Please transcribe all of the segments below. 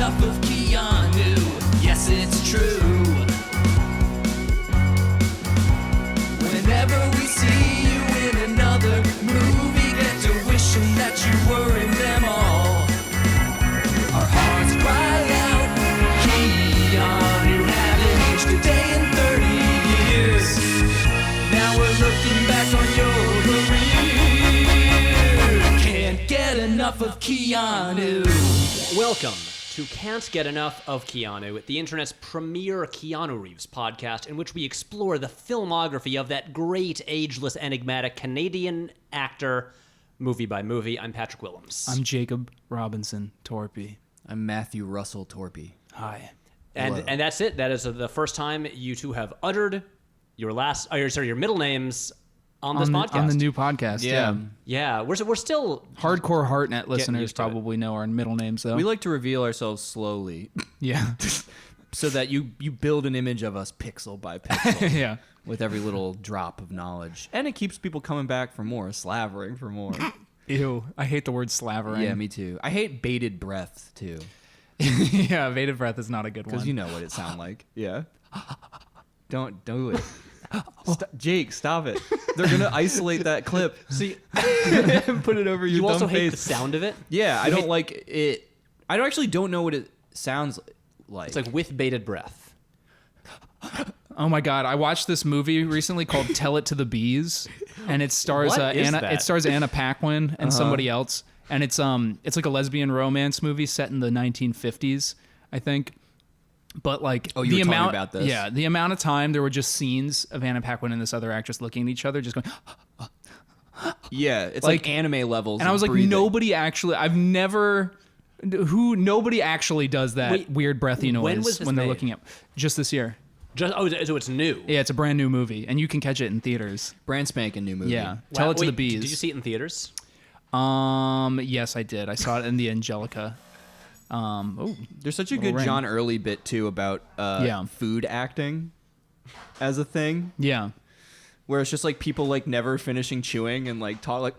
enough of Keanu. Yes, it's true. Whenever we see you in another movie, get to wishing that you were in them all. Our hearts cry out, Keanu, haven't aged a day in 30 years. Now we're looking back on your career. Can't get enough of Keanu. Welcome to Can't Get Enough of Keanu, the internet's premier Keanu Reeves podcast, in which we explore the filmography of that great, ageless, enigmatic Canadian actor, movie by movie. I'm Patrick Willems. I'm Jacob Robinson Torpey. I'm Matthew Russell Torpey. Hi. And that's it. That is the first time you two have uttered your your middle names on this podcast. On the new podcast, yeah. Yeah, we're still... Hardcore Heart Hartnett listeners used to it. probably know our middle names, though. We like to reveal ourselves slowly yeah. so that you build an image of us pixel by pixel. Yeah. With every little drop of knowledge. And it keeps people coming back for more, slavering for more. Ew. I hate the word slavering. Yeah, me too. I hate bated breath, too. Yeah, bated breath is not a good one. Because you know what it sounds like. Yeah. Don't do it. Jake, stop it. They're going to isolate that clip. See, and put it over your You dumb also hate face. the sound of it? Yeah, I don't like it. I don't know what it sounds like. It's like with bated breath. Oh my God! I watched this movie recently called "Tell It to the Bees," and it stars What is Anna. that? It stars Anna Paquin and somebody else, and it's like a lesbian romance movie set in the 1950s, I think. But like Oh, you the were talking amount, about this. yeah, the amount of time there were just scenes of Anna Paquin and this other actress looking at each other, just going. Yeah, it's like anime levels. And I was like, breathing. nobody actually. Nobody actually does that Wait, weird breathy noise when was this when they're made? looking at. Just this year. So it's new. Yeah, it's a brand new movie, and you can catch it in theaters. Brand spanking new movie. Yeah, Tell It to the Bees. Did you see it in theaters? Yes, I did. I saw it in the Angelica. There's such a Little good ring. John Early bit too about food acting as a thing, Yeah. where it's just like people like never finishing chewing and like talk like,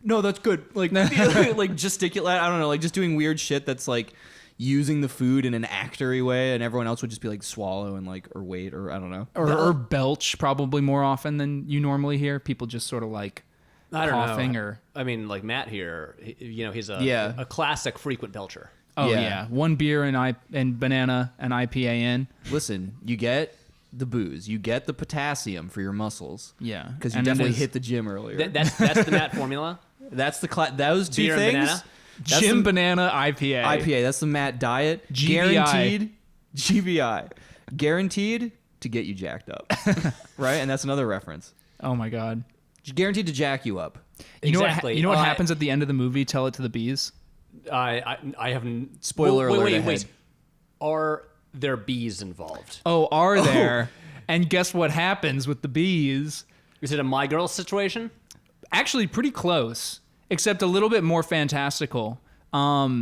no, that's good, like like gesticulate. I don't know, like just doing weird shit that's like using the food in an actory way, and everyone else would just be like swallow and like or wait or I don't know. Or belch probably more often than you normally hear. People just sort of like I don't coughing know. or. I mean, like Matt here, he's a classic frequent belcher. Oh Yeah. yeah. One beer and banana and IPA in. Listen, you get the booze, you get the potassium for your muscles. Yeah. Because you And it definitely is- hit the gym earlier. That's the Matt formula. That's the those two Beer and things. banana? That's Gym the- banana IPA. IPA, that's the Matt diet. GBI. Guaranteed. GBI. Guaranteed to get you jacked up. Right? And that's another reference. Oh my God. Guaranteed to jack you up. Exactly. You know what happens at the end of the movie? Tell It to the Bees. I haven't. Spoiler alert Wait. ahead. Are there bees involved? Oh, are there? And guess what happens with the bees? Is it a My Girl situation? Actually, pretty close, except a little bit more fantastical.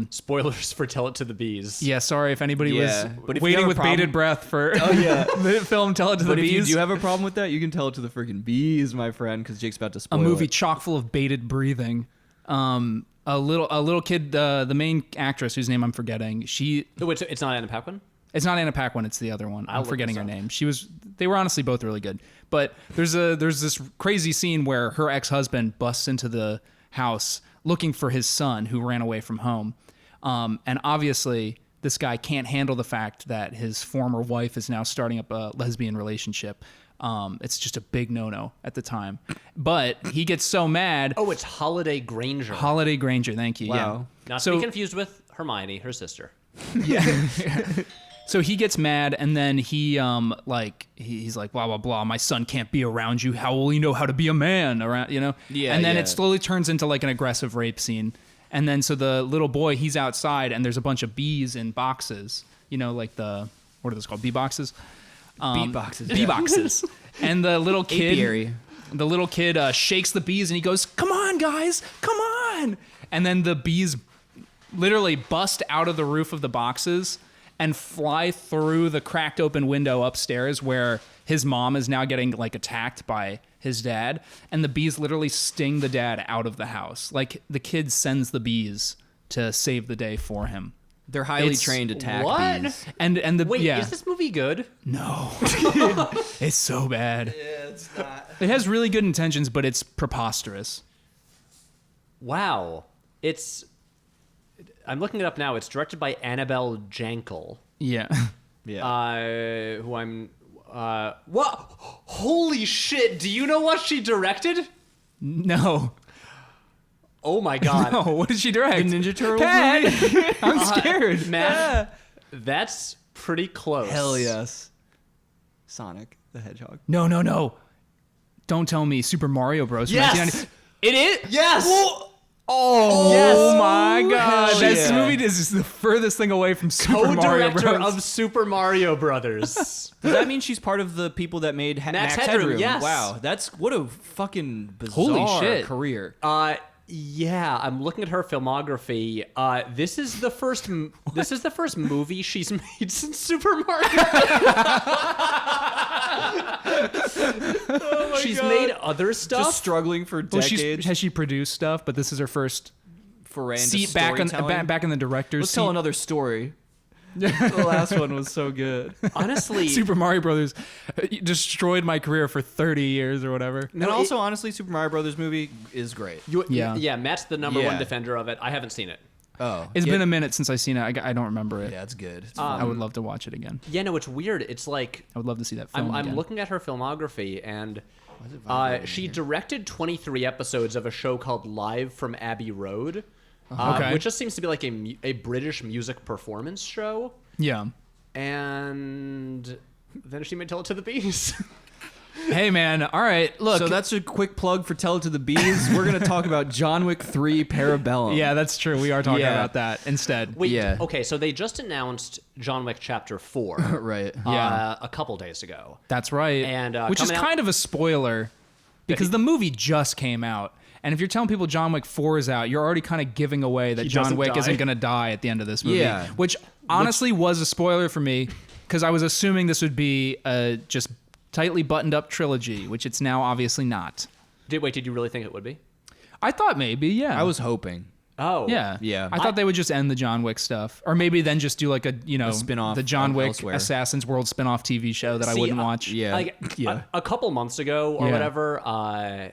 Spoilers for Tell It to the Bees. Yeah, sorry if anybody Yeah, was but if you waiting have a with problem- bated breath for yeah. the film Tell It to the But if you Bees. do have a problem with that, you can tell it to the freaking bees, my friend, because Jake's about to A spoil movie it. chock full of bated breathing. A little kid, the main actress whose name I'm forgetting. It's not Anna Paquin? It's not Anna Paquin. It's the other one. I'm look forgetting this her up. name. They were honestly both really good. But there's this crazy scene where her ex-husband busts into the house looking for his son who ran away from home. And obviously this guy can't handle the fact that his former wife is now starting up a lesbian relationship. It's just a big no-no at the time. But he gets so mad. Oh, it's Holiday Granger. Holiday Granger, thank you. Wow. Yeah. Not to be confused with Hermione, her sister. So he gets mad, and then he's like, blah blah blah. My son can't be around you. How will he know how to be a man? Around, Yeah, And then yeah. it slowly turns into like an aggressive rape scene. And then so the little boy, he's outside, and there's a bunch of bees in boxes. Like what are those called? Bee boxes. Beat boxes. Bee boxes. And the little kid, Apiary. shakes the bees, and he goes, "Come on, guys, come on!" And then the bees literally bust out of the roof of the boxes and fly through the cracked open window upstairs where his mom is now getting like attacked by his dad, and the bees literally sting the dad out of the house. Like the kid sends the bees to save the day for him. They're highly It's- trained attack What? bees. And the Wait, yeah. is this movie good? No. It's so bad. Yeah, it's not. It has really good intentions, but it's preposterous. Wow. I'm looking it up now. It's directed by Annabelle Jankel. Yeah. Yeah. Who I'm what? Holy shit, do you know what she directed? No. Oh my god. No, what did she direct? The Ninja Turtles Pat! movie? I'm scared. Matt, that's pretty close. Hell yes. Sonic the Hedgehog. No. Don't tell me Super Mario Bros. from Yes! 1990. It is? Yes! Oh Yes. my god. hell This yeah. movie is the furthest thing away from Super Mario Co-director Bros. of Super Mario Brothers. Does that mean she's part of the people that made Max Max Headroom, Headroom? yes. Wow, that's what a fucking bizarre Holy shit. career. Yeah, I'm looking at her filmography. This is the first movie she's made since Super Mario. She's made other stuff. Just struggling for Well, decades. has she produced stuff? But this is her first for seat back in the director's Let's seat. tell another story. The last one was so good. Honestly, Super Mario Brothers destroyed my career for 30 years or whatever. And also, honestly, Super Mario Brothers movie is great. Yeah. Matt's the number one Yeah. defender of it. I haven't seen it. Oh, It's been a minute since I've seen it. I don't remember it. yeah, it's good. It's I would love to watch it again. Yeah, no, it's weird. It's like I would love to see that film I'm again. looking at her filmography, and she directed 23 episodes of a show called Live from Abbey Road, Okay. which just seems to be like a British music performance show. Yeah. And then she made Tell It to the Bees. Hey, man. All right. Look. So that's a quick plug for Tell It to the Bees. We're going to talk about John Wick 3 Parabellum. yeah, that's true. We are talking Yeah. about that instead. Wait, Yeah. okay, so they just announced John Wick Chapter 4 Right. Yeah. a couple days ago. That's right. And, which is coming out- kind of a spoiler because the movie just came out. And if you're telling people John Wick 4 is out, you're already kind of giving away that He John doesn't Wick die. isn't going to die at the end of this movie. Yeah. Which honestly was a spoiler for me because I was assuming this would be a just tightly buttoned up trilogy, which it's now obviously not. Did you really think it would be? I thought maybe, yeah. I was hoping. Oh. Yeah. Yeah. I thought they would just end the John Wick stuff. Or maybe then just do like a spin-off the John Wick elsewhere. Assassin's World spin-off TV show that I See, wouldn't watch. Yeah. Like, Yeah. a couple months ago or Yeah. whatever,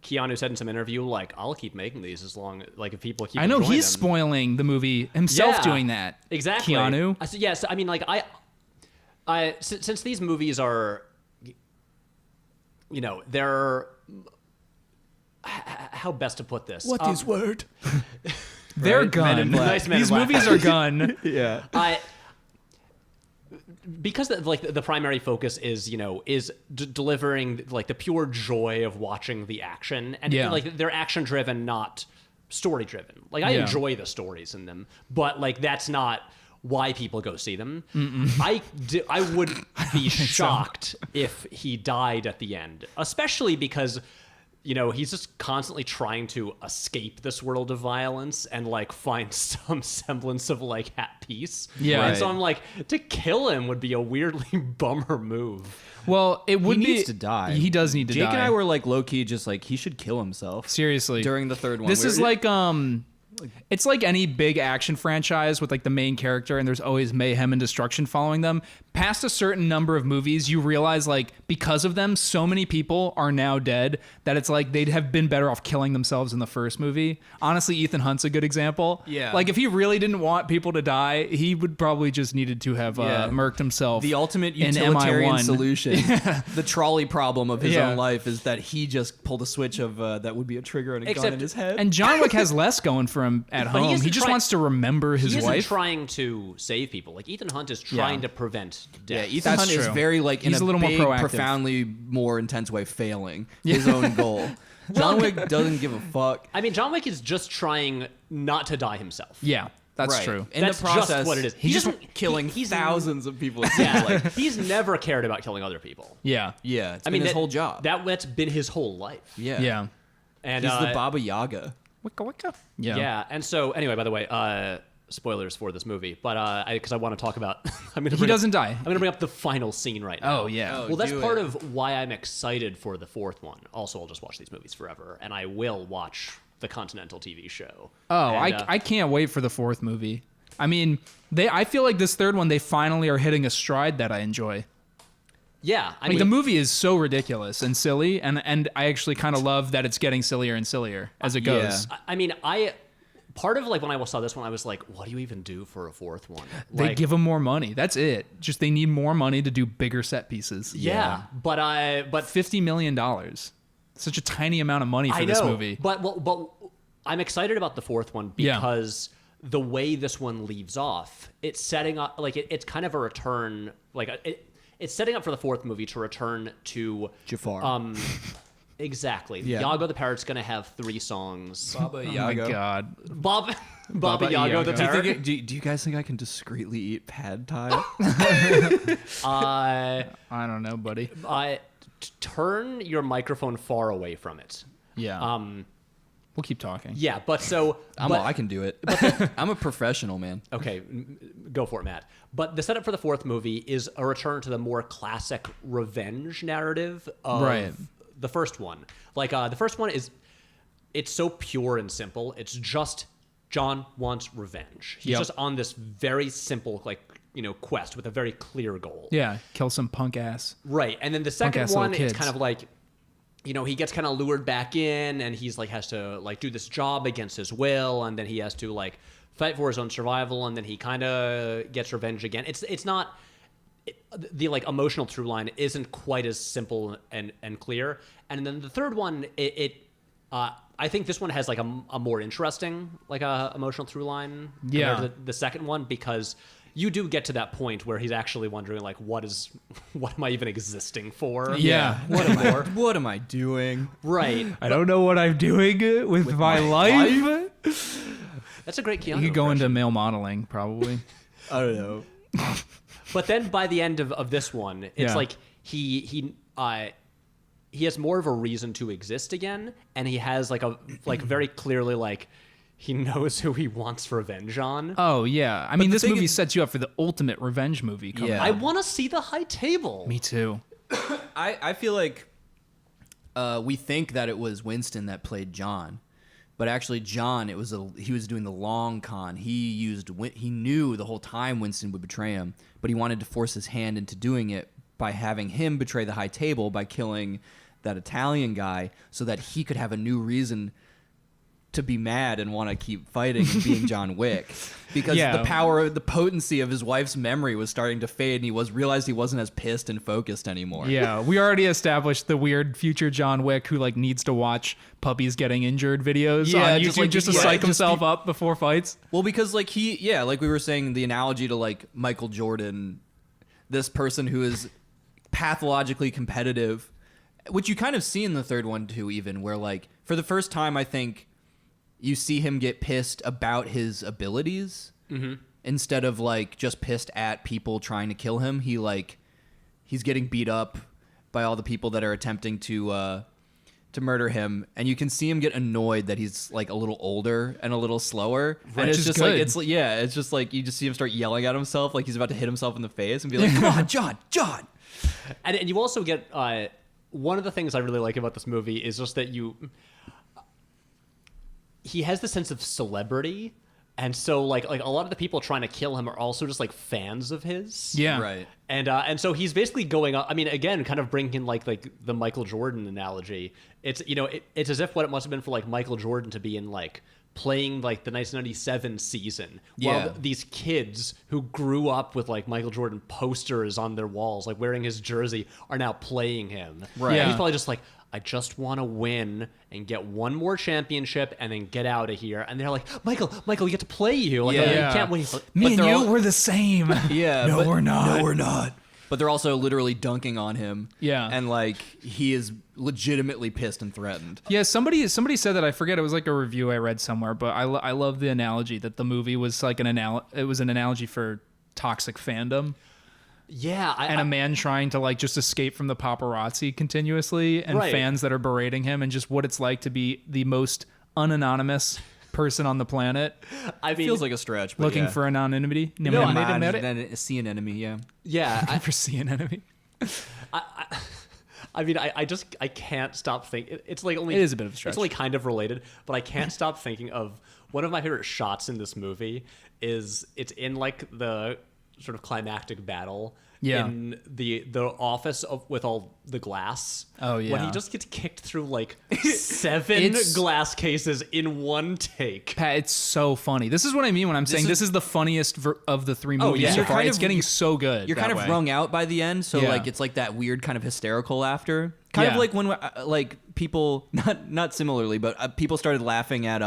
Keanu said in some interview, like, I'll keep making these as long, like, if people keep I know enjoying he's them. spoiling the movie himself Yeah, doing that. Exactly. Keanu. Yes, I mean, like, since these movies are, they're, how best to put this? word? They're Right? Men in gun. Black. Nice Men in These Black. movies are gun. Yeah. Because the primary focus is delivering like the pure joy of watching the action, and Yeah. like they're action driven, not story driven. Like I Yeah. enjoy the stories in them, but like that's not why people go see them. I would be shocked if he died at the end, especially because he's just constantly trying to escape this world of violence and like find some semblance of like at peace. Yeah. And so Right. I'm like, to kill him would be a weirdly bummer move. Well, it would He be. needs to die. He does need to Jake die. and I were like low key, just like he should kill himself. seriously During the third one. This We is were- like it's like any big action franchise with like the main character and there's always mayhem and destruction following them. Past a certain number of movies, you realize like because of them, so many people are now dead that it's like they'd have been better off killing themselves in the first movie. Honestly, Ethan Hunt's a good example. Yeah. Like if he really didn't want people to die, he would probably just needed to have Yeah. murked himself. the ultimate in utilitarian MI1. solution. The trolley problem of his Yeah. own life is that he just pulled a switch of that would be a trigger and a gun Except- in his head. And John Wick has less going for him at But he home. isn't He just trying- wants to remember his He isn't wife. trying to save people. Like Ethan Hunt is trying Yeah. to prevent yeah, death. Ethan That's Hunt is true. very like in He's a little more big, proactive. profoundly more intense way failing his own goal. John Wick doesn't give a fuck. I mean, John Wick is just trying not to die himself. Yeah, that's Right. true. In That's the process, just what it is. He's just doesn't- killing he's thousands of people. It seems Yeah, like. he's never cared about killing other people. Yeah. Yeah, it's I been mean, his whole job. That's been his whole life. yeah, Yeah. And He's the Baba Yaga. Wicca wicca. Yeah. Yeah, and so anyway, by the way, spoilers for this movie, but because I want to talk about, He doesn't die. I'm going to bring up the final scene right now. Oh, yeah. Oh, Well, that's do part it. of why I'm excited for the fourth one. Also, I'll just watch these movies forever, and I will watch the Continental TV show. Oh, And, I can't wait for the fourth movie. I mean, I feel like this third one, they finally are hitting a stride that I enjoy. Yeah, I Like mean, the movie is so ridiculous and silly, and I actually kind of love that it's getting sillier and sillier as it goes. I mean, part of like when I saw this one, I was like, what do you even do for a fourth one? They Like, give them more money. That's it. Just they need more money to do bigger set pieces. yeah, but $50 million. Such a tiny amount of money for I this know, movie. but I'm excited about the fourth one Yeah. because the way this one leaves off, it's setting up like it's kind of a return, like it's setting up for the fourth movie to return to Jafar. Exactly. Yeah. Yago the Parrot's gonna have 3 songs. Baba Oh my God. Baba Baba Yago the Yago. Parrot. do you guys think I can discreetly eat pad thai? I don't know, buddy. Turn your microphone far away from it. Yeah. We'll keep talking. Yeah, but so I can do it. I'm a professional, man. okay, go for it, Matt. But the setup for the fourth movie is a return to the more classic revenge narrative of Right. the first one. Like the first one it's so pure and simple. It's just John wants revenge. He's Yep. just on this very simple quest with a very clear goal. Yeah. Kill some punk ass. Right. And then the second Punk-ass little one, it's kids. kind of like, he gets kind of lured back in, and he's like has to like do this job against his will, and then he has to like fight for his own survival, and then he kind of gets revenge again. It's not the like emotional through line isn't quite as simple and clear. And then the third one, I think this one has like a more interesting like emotional through line Yeah. compared to the second one, because you do get to that point where he's actually wondering like what am I even existing for? Yeah. What am I doing? Right. I don't know what I'm doing with my life. That's a great Keanu. You could go impression. into male modeling, probably. I don't know. But then by the end of this one, it's Yeah. like he has more of a reason to exist again, and he has like very clearly like he knows who he wants revenge on. Oh, yeah. I mean, the this thing movie is- sets you up for the ultimate revenge movie. Coming Yeah. I out. want to see the high table. Me too. I feel like we think that it was Winston that played John, but actually John, he was doing the long con. He knew the whole time Winston would betray him, but he wanted to force his hand into doing it by having him betray the high table by killing that Italian guy, so that he could have a new reason to be mad and want to keep fighting and being John Wick, because Yeah. the potency of his wife's memory was starting to fade, and he realized he wasn't as pissed and focused anymore. Yeah, we already established the weird future John Wick who like needs to watch puppies getting injured videos Yeah, on just YouTube like- just to yeah, psych just himself up before fights. Well, because like like we were saying, the analogy to like Michael Jordan, this person who is pathologically competitive, which you kind of see in the third one too, even where like for the first time, I think you see him get pissed about his abilities instead of like just pissed at people trying to kill him. He's getting beat up by all the people that are attempting to murder him, and you can see him get annoyed that he's like a little older and a little slower. And Which it's is just good. it's just like you just see him start yelling at himself like he's about to hit himself in the face and be like, "Come on, John." And you also get one of the things I really like about this movie is just that he has the sense of celebrity, and so like a lot of the people trying to kill him are also just like fans of his. Yeah. Right. And so he's basically going up. I mean, again, kind of bringing in like the Michael Jordan analogy. It's it's as if what it must have been for like Michael Jordan to be in like playing like the 1997 season, while Yeah. these kids who grew up with like Michael Jordan posters on their walls, like wearing his jersey, are now playing him. Right. And Yeah. he's probably just like, I just want to win and get one more championship and then get out of here. And they're like, Michael, we get to play you. Like, Yeah. you can't win. Me and they're you, all- we're the same. Yeah. No, but- we're not. No, we're not. But they're also literally dunking on him. Yeah. And like he is legitimately pissed and threatened. Yeah, somebody said that. I forget. It was like a review I read somewhere, but I love the analogy that the movie was like an analogy for toxic fandom. Yeah. And a man trying to like just escape from the paparazzi continuously, and Right. fans that are berating him, and just what it's like to be the most unanonymous person on the planet, I mean, Feels like a stretch, but looking yeah. for an anonymity. See an enemy, yeah. yeah. For see an enemy. I mean, I can't stop thinking. It's like only It is a bit of a stretch. It's only kind of related, but I can't stop thinking of one of my favorite shots in this movie. Is it's in like the sort of climactic battle in the office with all the glass. Oh, yeah. When he just gets kicked through like 7 glass cases in one take. Pat, it's so funny. This is what I mean when I'm saying this is the funniest of the 3 movies yeah. so You're far. kind It's of- getting so good. You're that kind of way. wrung out by the end, so Yeah. like it's like that weird kind of hysterical laughter. Kind of Yeah. like when like people not similarly, but people started laughing at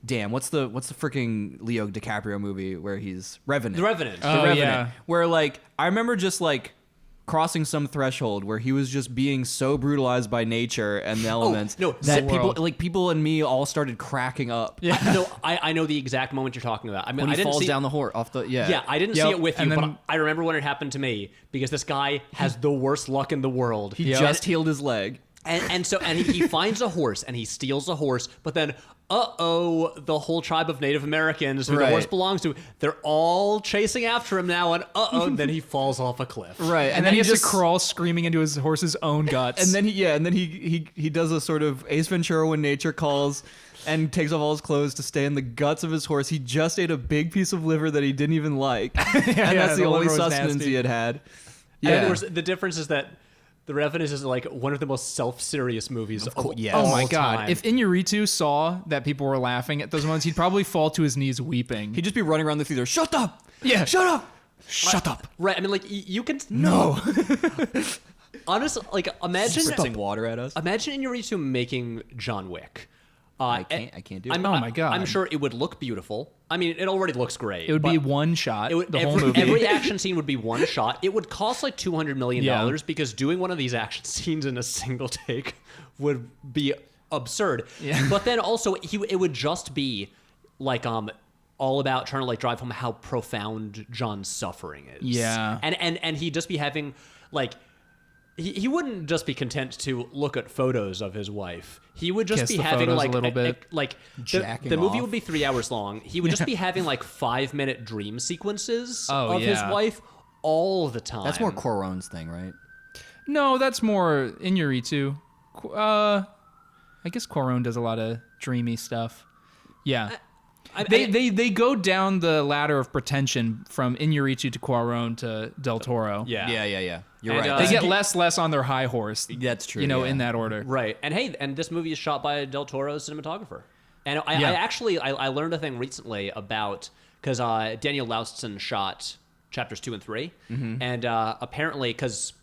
damn, what's the freaking Leo DiCaprio movie where he's Revenant? The Revenant. Oh, The Revenant. yeah. Where like I remember just like crossing some threshold where he was just being so brutalized by nature and the elements no, that the world. people and me all started cracking up. Yeah. No, I know the exact moment you're talking about. I mean, When I he didn't falls see down the horse off the Yeah, I didn't see Yep. it with you, And but then- I remember when it happened to me because this guy has the worst luck in the world. He just healed his leg. And he finds a horse and he steals a horse, but then the whole tribe of Native Americans who the Right. horse belongs to, they're all chasing after him now, and then he falls off a cliff. Right. And then he has to crawl screaming into his horse's own guts. And then he does a sort of Ace Ventura when nature calls and takes off all his clothes to stay in the guts of his horse. He just ate a big piece of liver that he didn't even like. And that's the the only liver was sustenance nasty. he had. And Yeah. of course, the difference is that The Revenant is like one of the most self-serious movies of all yes. Oh my god! time. If Iñárritu saw that people were laughing at those moments, he'd probably fall to his knees weeping. He'd just be running around the theater. Shut up! Yeah. Shut up! Shut up! Right, I mean, like you can No. honestly, like imagine Spritzing water at us. Imagine Iñárritu making John Wick. I can't do it. Oh my God. I'm sure it would look beautiful. I mean, it already looks great. It would but be one shot. It would, the whole every, movie. every action scene would be one shot. It would cost like $200 million Yeah. because doing one of these action scenes in a single take would be absurd. Yeah. But then also, it would just be like all about trying to like drive home how profound John's suffering is. Yeah. And he'd just be having like. He wouldn't just be content to look at photos of his wife. He would just Kiss be the having photos like a little bit. Jacking the movie off. would be 3 hours long. He would just be having like 5-minute dream sequences Oh, of his yeah. wife all the time. That's more Cuarón's thing, right? No, that's more Iñárritu. I guess Cuarón does a lot of dreamy stuff. Yeah. They go down the ladder of pretension from Iñárritu to Cuarón to Del Toro. Yeah. Yeah. You're And, right. They That's- get less on their high horse. That's true, You know, yeah. in that order. Right. And hey, and this movie is shot by Del Toro's cinematographer. And I Yeah. actually learned a thing recently about because Daniel Logsdon shot chapters 2 and 3, Mm-hmm. and apparently because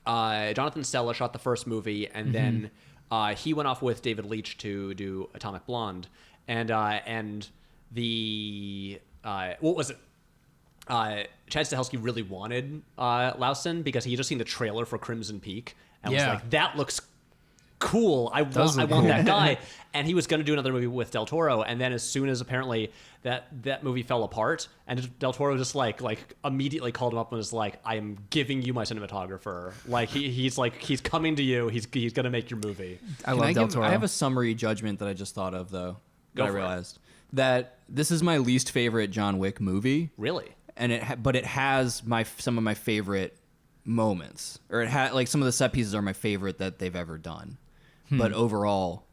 Jonathan Stella shot the first movie, and Mm-hmm. then he went off with David Leitch to do Atomic Blonde, and the what was it? Chad Stahelski really wanted Logsdon because he had just seen the trailer for Crimson Peak and was Yeah. like, that looks cool. I want look that guy. And he was going to do another movie with Del Toro. And then as soon as apparently that movie fell apart, and Del Toro just like immediately called him up and was like, I am giving you my cinematographer. Like he's coming to you. He's going to make your movie. I love Del Toro. I have a summary judgment that I just thought of though. Go That I for it. realized that this is my least favorite John Wick movie. Really? And it has some of my favorite moments, or it had like some of the set pieces are my favorite that they've ever done. But overall,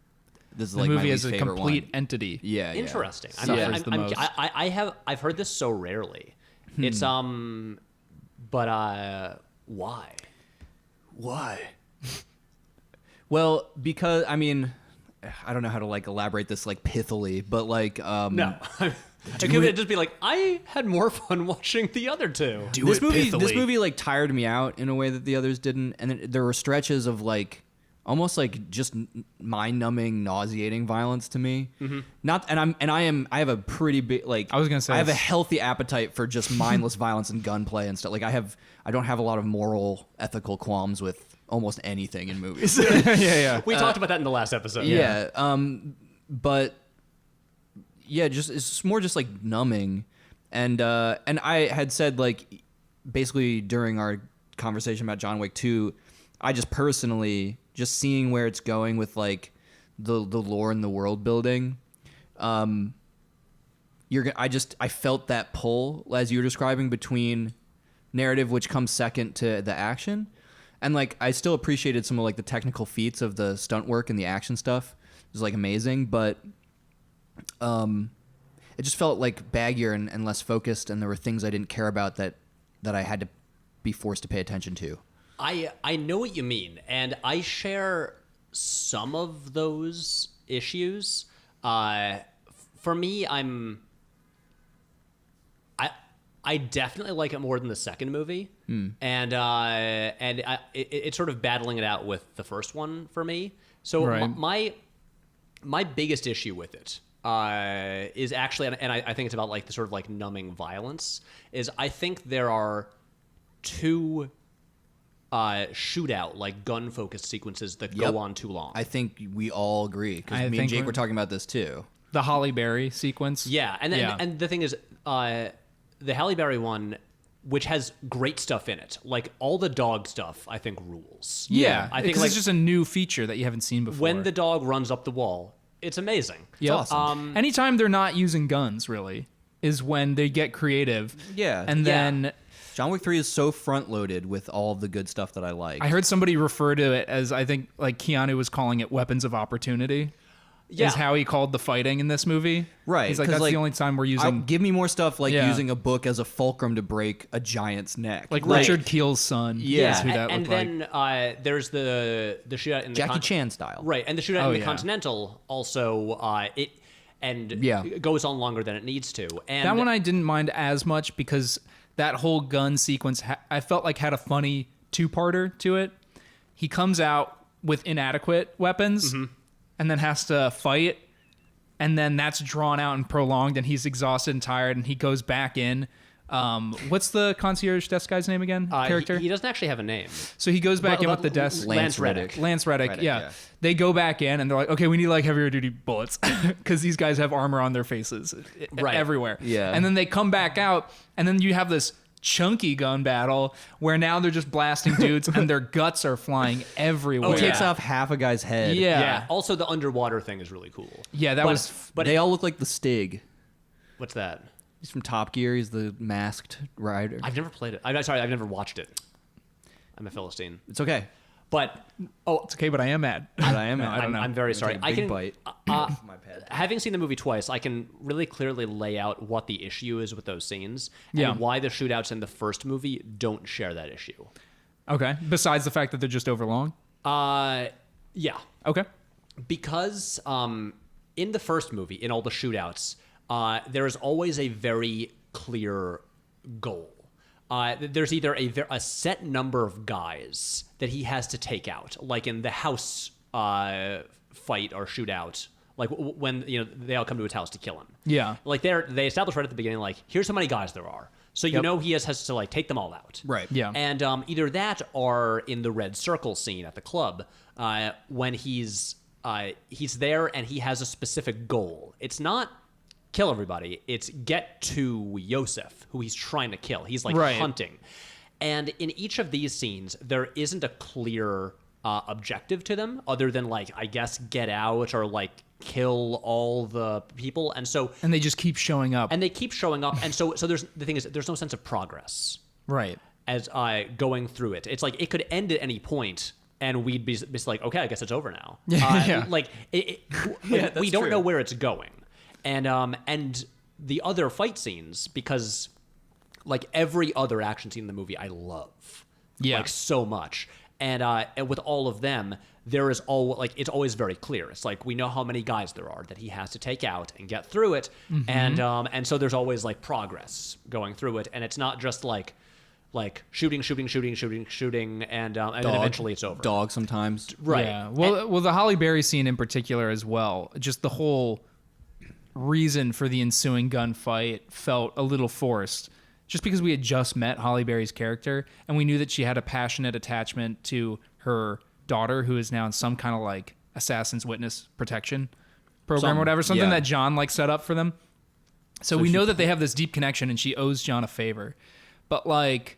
this is the like my movie least is a favorite complete one. entity. Yeah, Interesting. Yeah. Suffers the most. I've heard this so rarely. It's but why? Why? Well, because I mean, I don't know how to like elaborate this like pithily, but like No. It could just be like, I had more fun watching the other two. this movie like tired me out in a way that the others didn't, and there were stretches of like almost like just mind-numbing, nauseating violence to me. Not, I have a pretty big like I was gonna say I have a it's- healthy appetite for just mindless violence and gunplay and stuff. Like I don't have a lot of moral, ethical qualms with almost anything in movies. yeah. We talked about that in the last episode. Yeah. But yeah, it's more just like numbing, and I had said like basically during our conversation about John Wick 2, I just personally just seeing where it's going with like the lore and the world building. I felt that pull as you were describing between narrative, which comes second to the action. And like I still appreciated some of like the technical feats of the stunt work and the action stuff. It was like amazing, but it just felt like baggier and less focused, and there were things I didn't care about that I had to be forced to pay attention to. I know what you mean, and I share some of those issues. For me, I definitely like it more than the second movie, and it's sort of battling it out with the first one for me. So Right. my biggest issue with it is actually, and I think it's about like the sort of like numbing violence, is I think there are two shootout, like gun-focused sequences that go on too long. I think we all agree, because I me and think Jake we're- were talking about this too. The Halle Berry sequence. Yeah, and the thing is, the Halle Berry one, which has great stuff in it, like all the dog stuff, I think rules. Yeah, I think because like it's just a new feature that you haven't seen before. when the dog runs up the wall, it's amazing. Yep. awesome. Anytime they're not using guns, really, is when they get creative. Yeah. And Yeah. then John Wick 3 is so front-loaded with all of the good stuff that I like. I heard somebody refer to it as, I think, like Keanu was calling it weapons of opportunity. Yeah. Is how he called the fighting in this movie. Right, He's like, 'cause, that's like, the only time we're using, give me more stuff like Yeah. using a book as a fulcrum to break a giant's neck. like Richard Keel's son. Yeah. is who that and looked like. then there's the shootout in the Jackie Chan style. right, and the shootout Oh, in the yeah. Continental also Yeah. it goes on longer than it needs to. And That one I didn't mind as much because that whole gun sequence, I felt like had a funny two-parter to it. He comes out with inadequate weapons and then has to fight, and then that's drawn out and prolonged, and he's exhausted and tired, and he goes back in. What's the concierge desk guy's name again? Character? he doesn't actually have a name. So he goes back Well, in with the desk. Lance Reddick. Lance Reddick, Reddick, yeah. yeah. They go back in and they're like, okay, we need like heavier duty bullets because these guys have armor on their faces Right. everywhere. Yeah. And then they come back out, and then you have this chunky gun battle where now they're just blasting dudes and their guts are flying everywhere. Oh, It takes yeah. off half a guy's head. Yeah. Also, the underwater thing is really cool. Yeah, that But- was. But They all look like the Stig. what's that? He's from Top Gear. He's the masked rider. I've never played it. I'm sorry, I've never watched it. I'm a Philistine. It's okay. But It's okay, but I am mad. But I am. I don't know. I'm very I'm sorry. gonna take a big bite. My pet. Having seen the movie twice, I can really clearly lay out what the issue is with those scenes Yeah. and why the shootouts in the first movie don't share that issue. Okay. Besides the fact that they're just overlong. Yeah, Okay. because in the first movie, in all the shootouts, there is always a very clear goal. There's either a set number of guys that he has to take out, like in the house fight or shootout, like when they all come to his house to kill him. Yeah. Like they establish right at the beginning, like here's how many guys there are, so you Yep. know he has to like take them all out. Right. Yeah. And either that or in the red circle scene at the club, when he's there and he has a specific goal. It's not kill everybody. It's get to Yosef, who he's trying to kill. He's like Right. hunting. And in each of these scenes, there isn't a clear objective to them other than like, I guess, get out or like kill all the people. And so, And they just keep showing up. and they keep showing up. And so there's the thing is, there's no sense of progress Right. as going through it. It's like it could end at any point, and we'd be just like, okay, I guess it's over now. Yeah. Like we don't know where it's going, and the other fight scenes, because like every other action scene in the movie, I love, Yeah. like so much, and with all of them, there is it's always very clear. It's like we know how many guys there are that he has to take out and get through it, Mm-hmm. and so there's always like progress going through it, and it's not just like shooting, and then eventually it's over. Dog sometimes. Right. Yeah. Well, the Halle Berry scene in particular as well. Just the whole reason for the ensuing gunfight felt a little forced. Just because we had just met Halle Berry's character and we knew that she had a passionate attachment to her daughter, who is now in some kind of like assassin's witness protection program or whatever, something yeah. that John like set up for them. So we know that they have this deep connection and she owes John a favor. But like,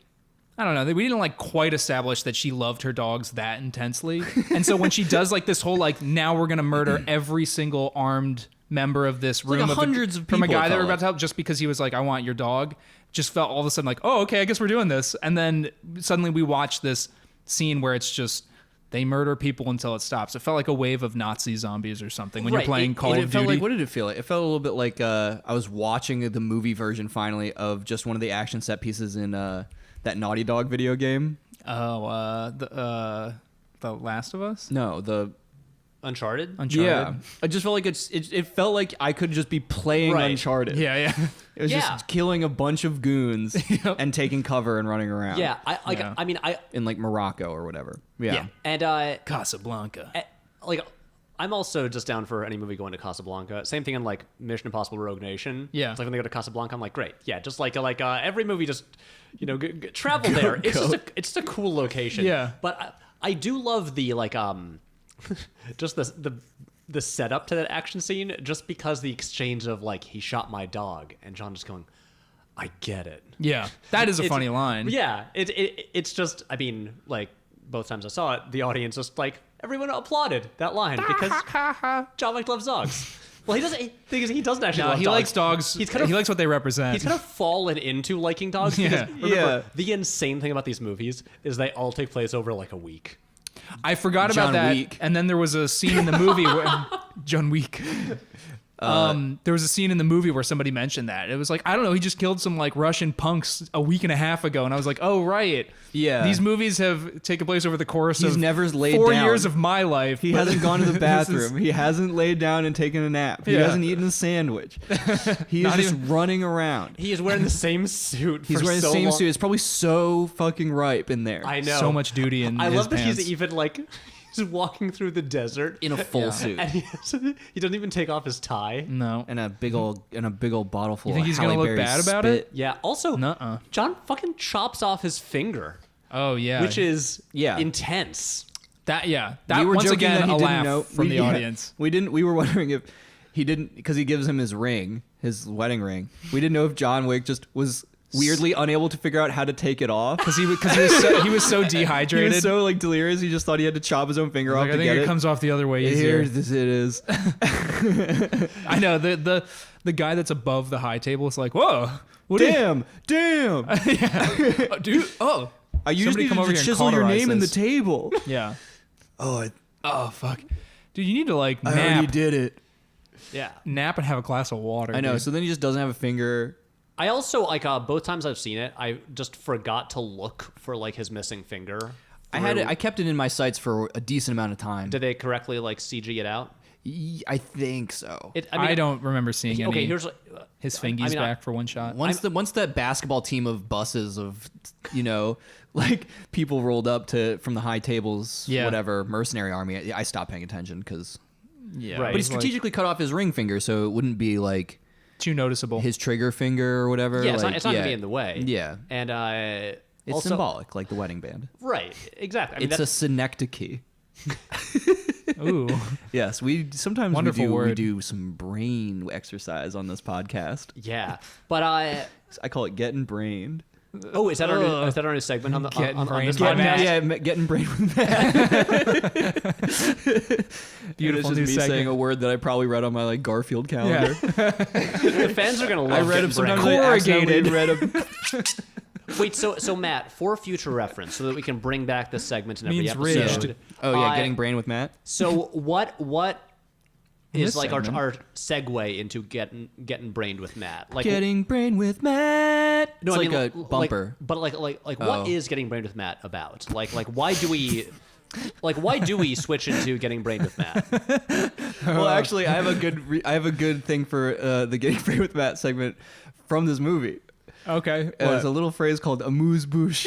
I don't know, we didn't like quite establish that she loved her dogs that intensely. And so when she does like this whole like, now we're going to murder every single armed member of this room like hundreds of from a people, guy it that we're felt about to help just because he was like, I want your dog, just felt all of a sudden like, oh, okay, I guess we're doing this. And then suddenly we watch this scene where it's just they murder people until it stops. It felt like a wave of Nazi zombies or something when you're Right, playing Call It of felt Duty. like, what did it feel like? It felt a little bit like I was watching the movie version finally of just one of the action set pieces in that Naughty Dog video game. The Last of Us? No, the Uncharted? Uncharted. I just felt like it felt like I could just be playing Right. Uncharted. Yeah. It was Yeah. just killing a bunch of goons and taking cover and running around. Yeah, Yeah. I mean, In like Morocco or whatever. Yeah. and Casablanca. I'm also just down for any movie going to Casablanca. Same thing in like Mission Impossible Rogue Nation. Yeah. It's like when they go to Casablanca, I'm like, great. Yeah, just like every movie, just travel there. It's just a cool location. Yeah. But I do love the just the setup to that action scene, just because the exchange of like, he shot my dog, and John just going, I get it. Yeah. That is a It's- funny line. Yeah, it's just, I mean, like, both times I saw it, the audience just like, everyone applauded that line because John Wick loves dogs. Well, he doesn't. Thing is, he doesn't actually. No, love he dogs. likes dogs. He's kind of he likes what they represent. He's kind of fallen into liking dogs. Yeah. Because, remember, Yeah. the insane thing about these movies is they all take place over like a week. I forgot John about that. Wick. And then there was a scene in the movie where John Wick. There was a scene in the movie where somebody mentioned that. It was like, I don't know, he just killed some like Russian punks a week and a half ago, and I was like, oh right. Yeah. These movies have taken place over the course He's of never laid 4 down. years of my life. He but hasn't gone to the this bathroom. is- He hasn't laid down and taken a nap. He Yeah. hasn't eaten a sandwich. He is Not just even- running around. He is wearing the same suit. He's for wearing the so same long. suit. It's probably so fucking ripe in there. I know. So much duty in I his love that pants. he's even like he's walking through the desert in a full suit. and he doesn't even take off his tie. No. And a big old bottle full You think of he's gonna Halle look Berry bad about spit. it? Yeah. Also, Nuh-uh. John fucking chops off his finger, Oh yeah. which is Yeah. intense. that that We were once joking again that he a didn't laugh know from the yeah. audience. We were wondering if he didn't, because he gives him his ring, his wedding ring. We didn't know if John Wick just was weirdly unable to figure out how to take it off. Because he was so He dehydrated. was so like delirious. He just thought he had to chop his own finger off Like, I to think get it it. comes off the other way easier. Here this it is. I know the guy that's above the high table is like, whoa, what Damn. Oh, dude, oh, I Somebody usually come over here and chisel your cauterize name in the this. table. yeah. Oh, Oh fuck, dude, you need to like I already nap, did it. Yeah. nap and have a glass of water. I know. dude. So then he just doesn't have a finger. I also like both times I've seen it, I just forgot to look for like his missing finger. I kept it in my sights for a decent amount of time. Did they correctly like CG it out? I think so. I don't remember seeing any. Okay, here's his fingies back for one shot. Once that basketball team of buses of, like people rolled up from the high tables, Yeah. whatever, mercenary army, I stopped paying attention because. Yeah, Right. But he it's, like, strategically cut off his ring finger so it wouldn't be like too noticeable. his trigger finger or whatever. yeah, it's like, not gonna be in the way. Yeah. And It's also, symbolic, like the wedding band. right? Exactly. I mean, It's a that's, synecdoche. Ooh, Yes, we sometimes Wonderful we word. do some brain exercise on this podcast. yeah. But I call it getting brained. oh, is that our new segment on the Getting on brain this Getting- podcast? Getting brain with that. beautiful It's new just me saying segment. a word that I probably read on my like Garfield calendar. The fans are gonna love. I read Getting them sometimes. Brain. I accidentally Corrugated. read them. Wait, so Matt, for future reference, so that we can bring back this segment in every Means episode. ridged. Oh yeah, getting brain with Matt. So what is this like our segment? segue into getting brained with Matt? Like Getting brain with Matt. no, it's I like mean, a bumper. but like Oh. what is getting brained with Matt about? Like why do we switch into getting brained with Matt? Well, actually, I have a good thing for the getting brain with Matt segment from this movie. Okay, There's a little phrase called amuse bouche.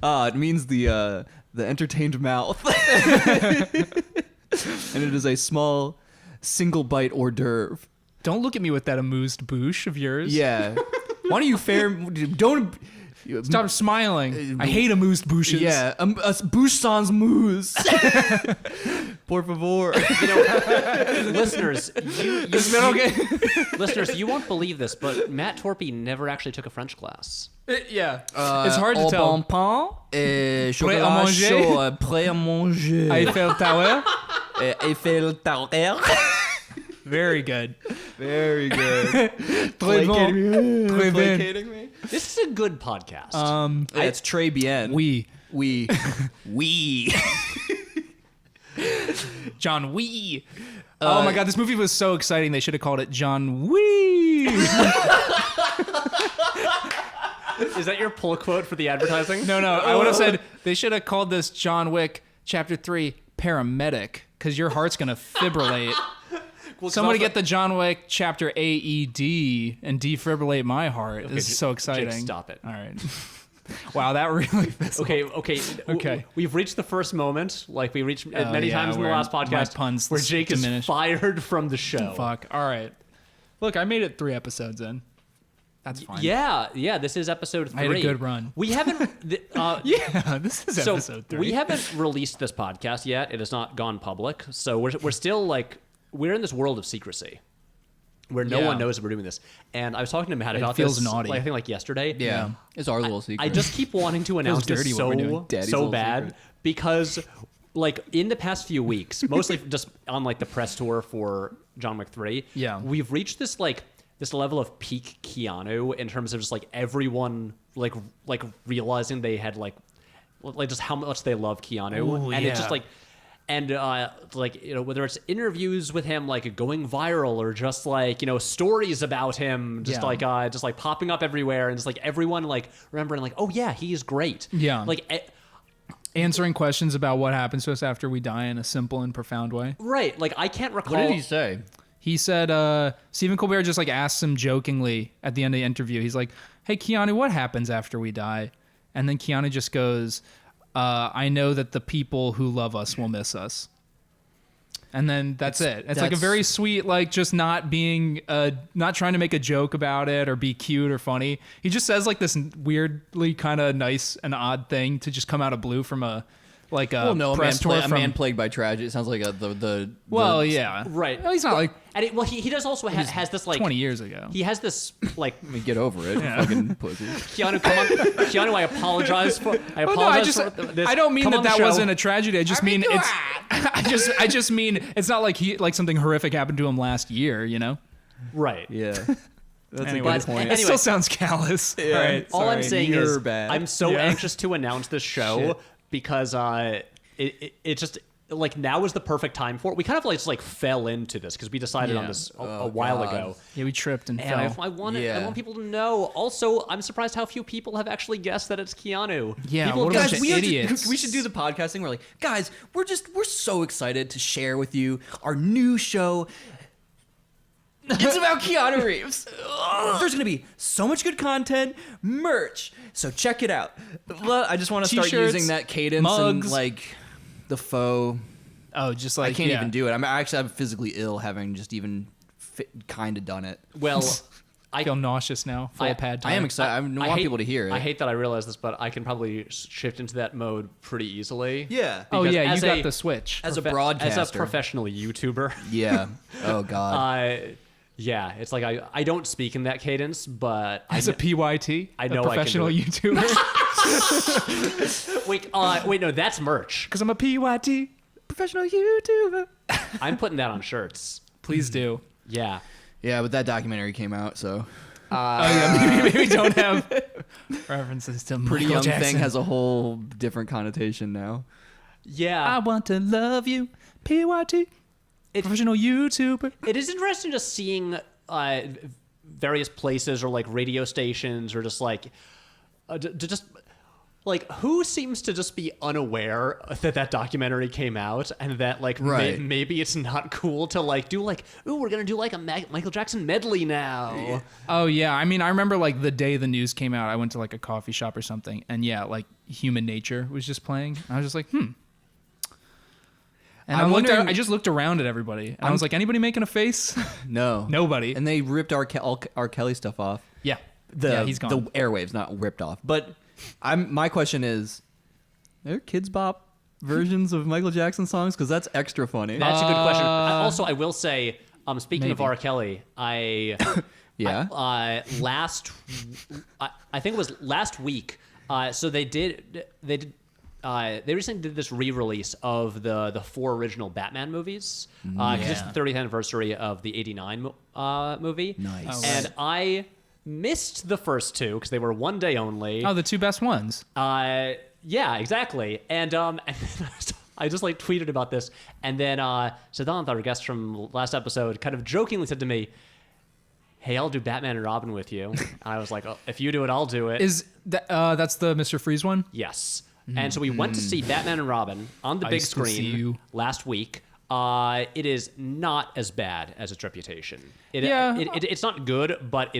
It means the entertained mouth, and it is a small single bite hors d'oeuvre. don't look at me with that amused bouche of yours. Yeah. Why don't you don't Stop smiling. I hate amused bouches. Yeah, a bouche sans mousse. Por favor. Listeners, listeners, you won't believe this, but Matt Torpey never actually took a French class. Yeah. It's hard to Au tell. bon pain, Prêt à chocolat manger? chaud, prêt à manger. Eiffel Tower. Eiffel Tower. Very good. Very good. Placating me. This is a good podcast. It's Très bien. We. John Wee. Oh my god, this movie was so exciting. They should have called it John Wee. Is that your pull quote for the advertising? No, I would have said they should have called this John Wick Chapter 3 Paramedic, because your heart's going to fibrillate. Well, Somebody also- get the John Wick Chapter AED and defibrillate my heart. This is so exciting. Jake, stop it. All right. Wow, that really Okay. We've reached the first moment, like we reached many times in the where last my podcast, puns where Jake diminish. is fired from the show. Fuck. All right. Look, I made it 3 episodes in. That's fine. Yeah. This is episode 3. I had a good run. We haven't. Yeah, this is So episode 3. we haven't released this podcast yet. It has not gone public. So we're still like we're in this world of secrecy, where no one knows we're doing this. And I was talking to Matt about feels this. naughty. I think like yesterday. Yeah. It's our little secret. I just keep wanting to announce dirty this what we're doing. Daddy's so little bad secret. because like in the past few weeks, mostly just on like the press tour for John Wick 3, we've reached this level of peak Keanu in terms of just like everyone like realizing they had like just how much they love Keanu. Ooh, and it's just yeah. like and like, you know, whether it's interviews with him like going viral or just like, you know, stories about him just like popping up everywhere, and just like everyone like remembering like, oh yeah, he is great. Yeah. Like answering questions about what happens to us after we die in a simple and profound way. right. Like I can't recall. What did he say? He said, Stephen Colbert just like asks him jokingly at the end of the interview. He's like, hey, Keanu, what happens after we die? And then Keanu just goes, I know that the people who love us will miss us. And then that's it. It's like a very sweet, like just not being, not trying to make a joke about it or be cute or funny. He just says like this weirdly kind of nice and odd thing to just come out of blue from a like a press tour a man plagued by tragedy. It sounds like yeah. Right. Well, he's not like And he does also has this like 20 years ago. He has this like I mean, get over it, fucking pussy. Keanu, come on, Keanu. I apologize for. I Oh, apologize no, for this. I don't mean Come on the that show. wasn't a tragedy. I just mean it's. I just mean it's not like something horrific happened to him last year. You know. Right. Yeah. That's Anyway, a good point. it Anyway. still sounds callous. Yeah. All right. All I'm sorry. saying You're is, bad. I'm so Yeah. anxious to announce this show because it just like now is the perfect time for it. We kind of like just like fell into this because we decided on this a while ago. Yeah, we tripped and And fell. I want Yeah. people to know. Also, I'm surprised how few people have actually guessed that it's Keanu. Yeah, people what a have bunch guessed- of idiots. We should do the podcasting. We're like, guys, we're so excited to share with you our new show. It's about Keanu Reeves. There's gonna be so much good content, merch. So check it out. I just want to start T-shirts, using that cadence mugs. and like the faux. Oh, just like I can't yeah. even do it. I'm physically ill, having just even kind of done it. Well, I feel nauseous now. Full of pad. I am excited. I want hate- people to hear it. I hate that I realize this, but I can probably shift into that mode pretty easily. Yeah. Oh because yeah, you as got a- the switch. As a As broadcaster. a professional YouTuber. Yeah. Oh God. Yeah, it's like I don't speak in that cadence, but As a PYT, I know I can a professional do it. YouTuber. wait, no, that's merch. Because I'm a PYT, professional YouTuber. I'm putting that on shirts. Please do. Yeah. Yeah, but that documentary came out, so Oh yeah, maybe we don't have references to Pretty Michael Young Jackson. Thing has a whole different connotation now. Yeah. I want to love you, PYT, professional YouTuber. It is interesting just seeing various places or like radio stations or just like just like who seems to just be unaware that documentary came out and that like Right. maybe it's not cool to like do like, ooh, we're gonna do like a Michael Jackson medley now. Oh yeah, I mean, I remember like the day the news came out, I went to like a coffee shop or something, and yeah, like Human Nature was just playing. I was just like, And I just looked around at everybody, and I was like, anybody making a face? No. Nobody. And they ripped R. Kelly stuff off. Yeah. Yeah, he's gone. The airwaves, not ripped off. But my question is, are there Kids Bop versions of Michael Jackson songs? Because that's extra funny. That's a good question. Also, I will say, speaking of maybe. R. Kelly, Yeah. I think it was last week. So they did they recently did this re-release of the 4 original Batman movies because it's the 30th anniversary of the '89 movie. Nice. And I missed the first 2 because they were one day only. Oh, the 2 best ones. Yeah, exactly. And I just like tweeted about this, and then Siddhant, our guest from last episode, kind of jokingly said to me, "Hey, I'll do Batman and Robin with you." And I was like, "Oh, if you do it, I'll do it." Is that that's the Mr. Freeze one? Yes. And so we went to see Batman and Robin on the big Nice to see screen you. last week. It is not as bad as its reputation. It's not good, but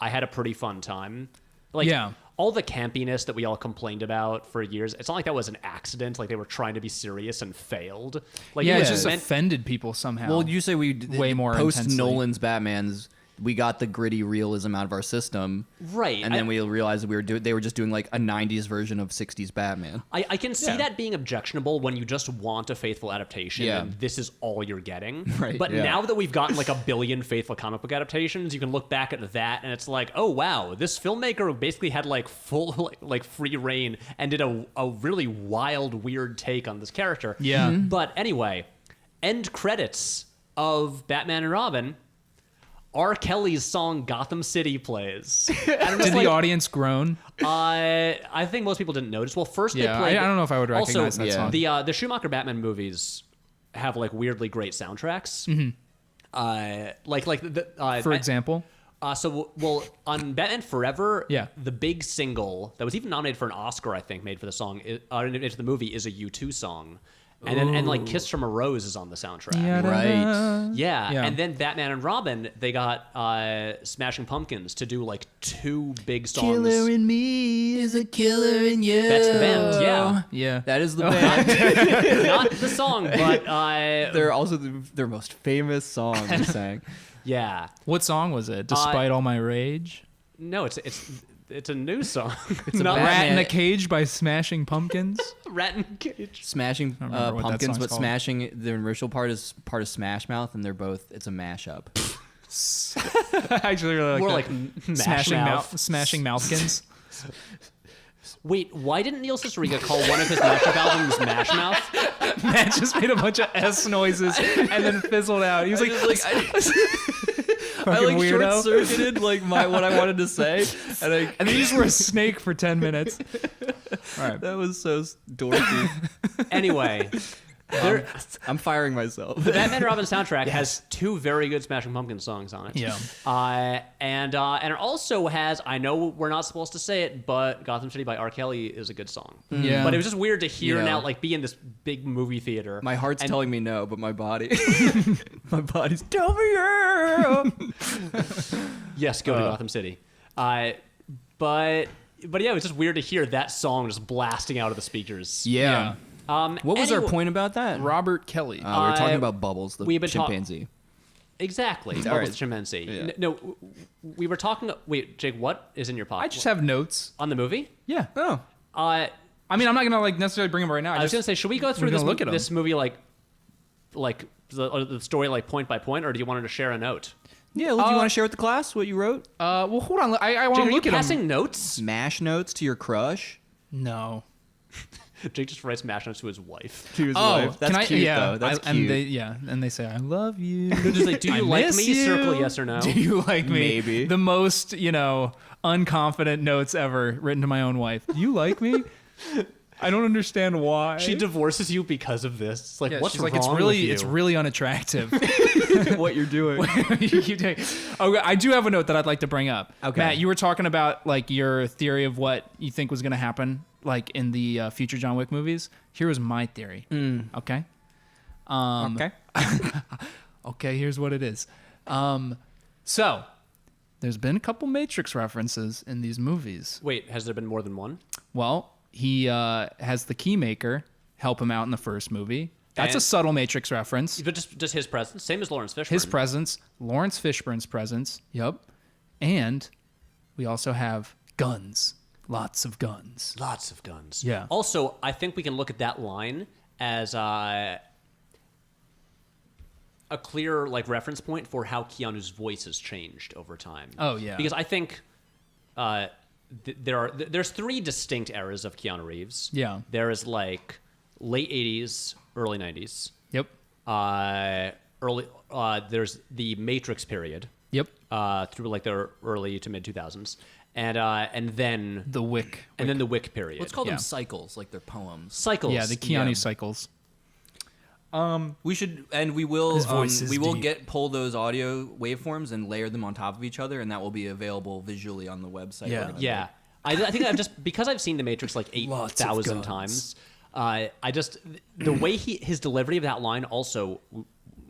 I had a pretty fun time. Like, all the campiness that we all complained about for years, it's not like that was an accident. Like, they were trying to be serious and failed. Like, Yeah, it it was just meant- offended people somehow. Well, you say we Way more post intensely. Nolan's Batman's. We got the gritty realism out of our system, Right. And then we realized that they were just doing like a '90s version of '60s Batman. I can see that being objectionable when you just want a faithful adaptation Yeah. and this is all you're getting. Right, But yeah. now that we've gotten like a billion faithful comic book adaptations, you can look back at that and it's like, oh wow, this filmmaker basically had like full like free reign and did a really wild, weird take on this character. Yeah. Mhm. But anyway, end credits of Batman and Robin. R. Kelly's song "Gotham City" plays. And Did the audience groan? I think most people didn't notice. Well, first Yeah, they played. I don't know if I would recognize also, that song. The Schumacher Batman movies have like weirdly great soundtracks. For example? Well, on Batman Forever, Yeah. the big single that was even nominated for an Oscar, I think, made for the song, into the movie, is a U2 song. And like "Kiss from a Rose" is on the soundtrack. Right. Yeah. Yeah. And then Batman and Robin, they got Smashing Pumpkins to do like 2 big songs. in me is a killer in you. That's the band, yeah. Yeah. That is the band. Not the song, but They're also their most famous song they sang. yeah. What song was it? Despite All My Rage? No, it's a new song. It's a not Batman- Rat in a Cage by Smashing Pumpkins? Rat in Cage. Smashing remember what that Pumpkins, song's but called. Smashing, the original part is part of Smash Mouth, and it's a mashup. I actually really like More that. like Smashing Mouth. Smashing Mouthkins. Wait, why didn't Neil Cicerega call one of his mashup albums Mash Mouth? Matt just made a bunch of S noises and then fizzled out. He was like, I like weirdo. short-circuited like what I wanted to say, and and then you just were a snake for 10 minutes. All right. that was so dorky. Anyway, I'm firing myself. the Batman and Robin soundtrack has 2 very good Smashing Pumpkins songs on it. Yeah. And it also has, I know we're not supposed to say it, but "Gotham City" by R. Kelly is a good song. Yeah. But it was just weird to hear Yeah. now, like, be in this big movie theater. My heart's and- telling me no, but my body's tell me yeah. Yes, go to Gotham City. But yeah, it was just weird to hear that song just blasting out of the speakers. Yeah. What was our anyway- point about that? Robert Kelly. We were talking Uh, about Bubbles, the we've been talk- chimpanzee. Exactly. All Bubbles right. the chimpanzee. Yeah. No, we were talking. Wait, Jake, what is in your pocket? I just have notes. on the movie. Yeah. Oh. I I mean, I'm not gonna like necessarily bring them right now. was gonna say, should we go through we're this gonna look at 'em. this movie like the story like point by point, or do you want to share a note? Yeah, do you want to share with the class what you wrote? well, hold on. I Jake, want are to you look at passing them. notes? Smash notes to your crush? No. Jake just writes mash notes to his wife. To his Oh, wife. That's can I? cute, Yeah, though. That's and cute. and they say, "I love you." They're just like, do I you like miss me? you. Circle yes or no. Do you like me? Maybe. The most, unconfident notes ever written to my own wife. Do you like me? I don't understand why. She divorces you because of this. It's like, Yeah, what's she's wrong like, with you? it's really unattractive. what you're doing. You keep doing- Okay, I do have a note that I'd like to bring up. Okay. Matt, you were talking about like your theory of what you think was going to happen, like in the future John Wick movies. Here was my theory. Okay. Okay. Okay, here's what it is. So, there's been a couple Matrix references in these movies. Wait, has there been more than one? Well, he has the Keymaker help him out in the first movie. That's a And- subtle Matrix reference. But just his presence, same as Lawrence Fishburne. His presence, Lawrence Fishburne's presence. Yep. And we also have guns. Lots of guns. Lots of guns. Yeah. Also, I think we can look at that line as a clear like reference point for how Keanu's voice has changed over time. Oh, yeah. Because I think there's three distinct eras of Keanu Reeves. Yeah. There is like late 80s, early 90s. Yep. There's the Matrix period. Yep. Through like the early to mid 2000s, and then The Wick. then the Wick period. Let's call Yeah. them cycles, like they're poems. cycles. Yeah, the Keanu Yeah. cycles. We should, and we will. His voice is we will deep. pull those audio waveforms and layer them on top of each other, and that will be available visually on the website. Yeah. We're gonna Yeah, I think I've just because I've seen the Matrix like Lots of 8,000 guns. times. I just the way his delivery of that line also.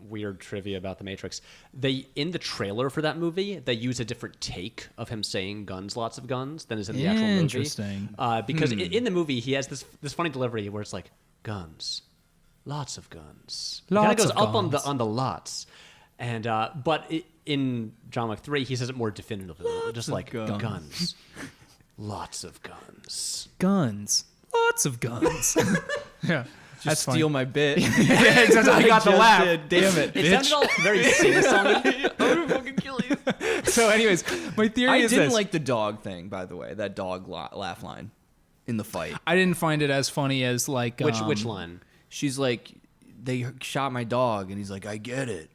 Weird trivia about the Matrix. In the trailer for that movie, they use a different take of him saying "guns, lots of guns" than is in the actual movie. Interesting. Because in the movie, he has this funny delivery where it's like "guns, lots of guns." It kind of Lots goes of up guns. on the lots, and but in John Wick 3, he says it more definitively, just like guns. guns, lots of guns. Guns. Lots of guns. Yeah. That's Just steal funny. my bit. Yeah, except I got the just laugh. did. Damn it, It bitch. sounded all very sing-songy. I'm gonna fucking kill you. So, anyways, my theory I is didn't this. like the dog thing, by the way. That dog laugh line in the fight. I didn't find it as funny as like Which line? She's like, "They shot my dog," and he's like, "I get it."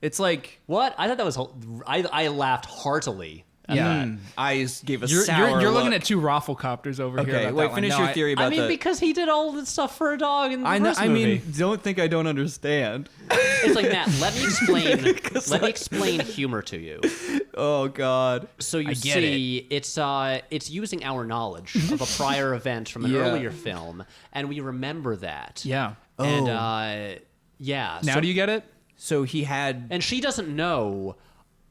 It's like, What? I thought that was. I laughed heartily. at Yeah. that. I gave a You're sour looking look. at two rafflecopters over here. Okay, about wait. that Finish one. No, your theory about I mean, the. because he did all this stuff for a dog in the I first mean, movie. don't think I don't understand. It's like, Matt, let me explain. Let me explain humor to you. Oh God. So you I get see, it's using our knowledge of a prior event from an Yeah. earlier film, and we remember that. Yeah. And yeah. Now so, do you get it? So he had. And she doesn't know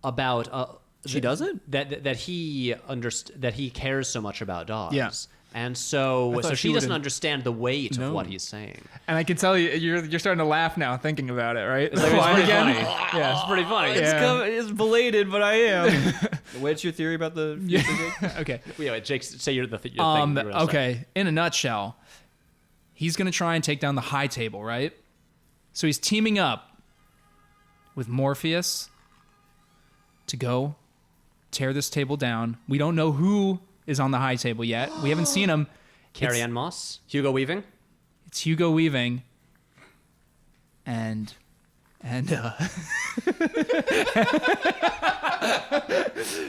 about. She doesn't? that he that he cares so much about dogs. Yeah. And so thought she she doesn't would've understand the weight known. of what he's saying. And I can tell you're starting to laugh now thinking about it, right? It's pretty Again? funny. Yeah. It's pretty funny. Yeah. It's belated, but I am. What's your theory about the? Okay. Wait, Jake, say your thing. You were gonna say. Okay. In a nutshell, he's gonna try and take down the high table, right? So he's teaming up with Morpheus to go tear this table down. We don't know who is on the high table yet. We haven't seen him. Carrie Ann Moss, Hugo Weaving. It's Hugo Weaving. And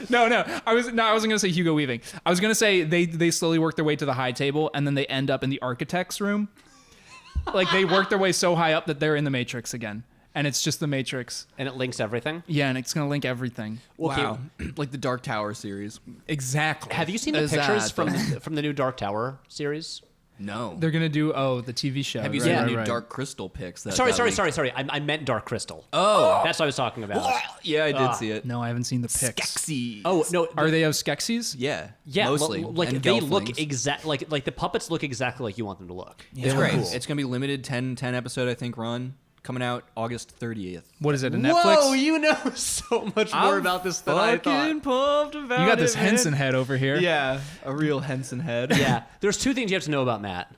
No, I wasn't gonna say Hugo Weaving. I was gonna say they slowly work their way to the high table and then they end up in the architect's room. Like they work their way so high up that they're in the Matrix again. And it's just the Matrix. And it links everything. Yeah, and it's gonna link everything. Okay. Wow. Like the Dark Tower series. Exactly. Have you seen the Is pictures that- from the new Dark Tower series? No. They're gonna do the TV show. Have you right, seen right, the new right. Dark Crystal pics? Sorry. I meant Dark Crystal. Oh. That's what I was talking about. Yeah, I did see it. No, I haven't seen the pics. Skeksis. Oh no. Are they of Skeksis? Yeah. Yeah, Mostly. like And they look Gelflings. exact like the puppets look exactly like you want them to look. It's Yeah. great. Cool. It's gonna be limited 10 episode I think run coming out August 30th. What is it? A Netflix? Whoa, you know so much more about this than I thought. pumped about You got this Henson head over here. Yeah, a real Henson head. Yeah, there's two things you have to know about Matt.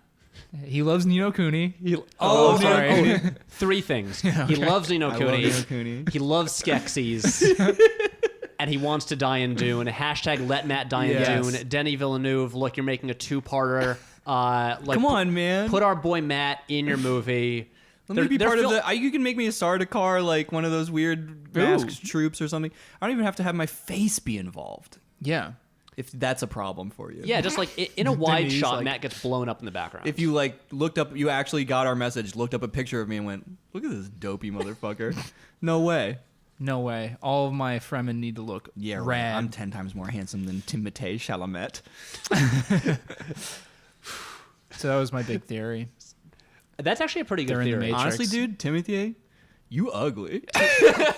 He loves Nino Cooney. Oh, sorry. Three things. He loves Nino I love Cooney. Nino Cooney. He loves Skeksis. And he wants to die in Dune. Hashtag let Matt die in Yes. Dune. Denny Villeneuve, look, you're making a two-parter. Come on, man. Put our boy Matt in your movie. Let me be part of the. You can make me a Sardaukar, like one of those weird masked troops or something. I don't even have to have my face be involved. Yeah. If that's a problem for you. Yeah, just like in a wide Denny's shot, like- Matt gets blown up in the background. If you like looked up, you actually got our message, looked up a picture of me and went, "Look at this dopey motherfucker." No way. No way. All of my Fremen need to look Yeah, right. rad. I'm 10 times more handsome than Timothée Chalamet. So that was my big theory. That's actually a pretty good They're in the theory. Matrix. Honestly, dude, Timothée, you ugly.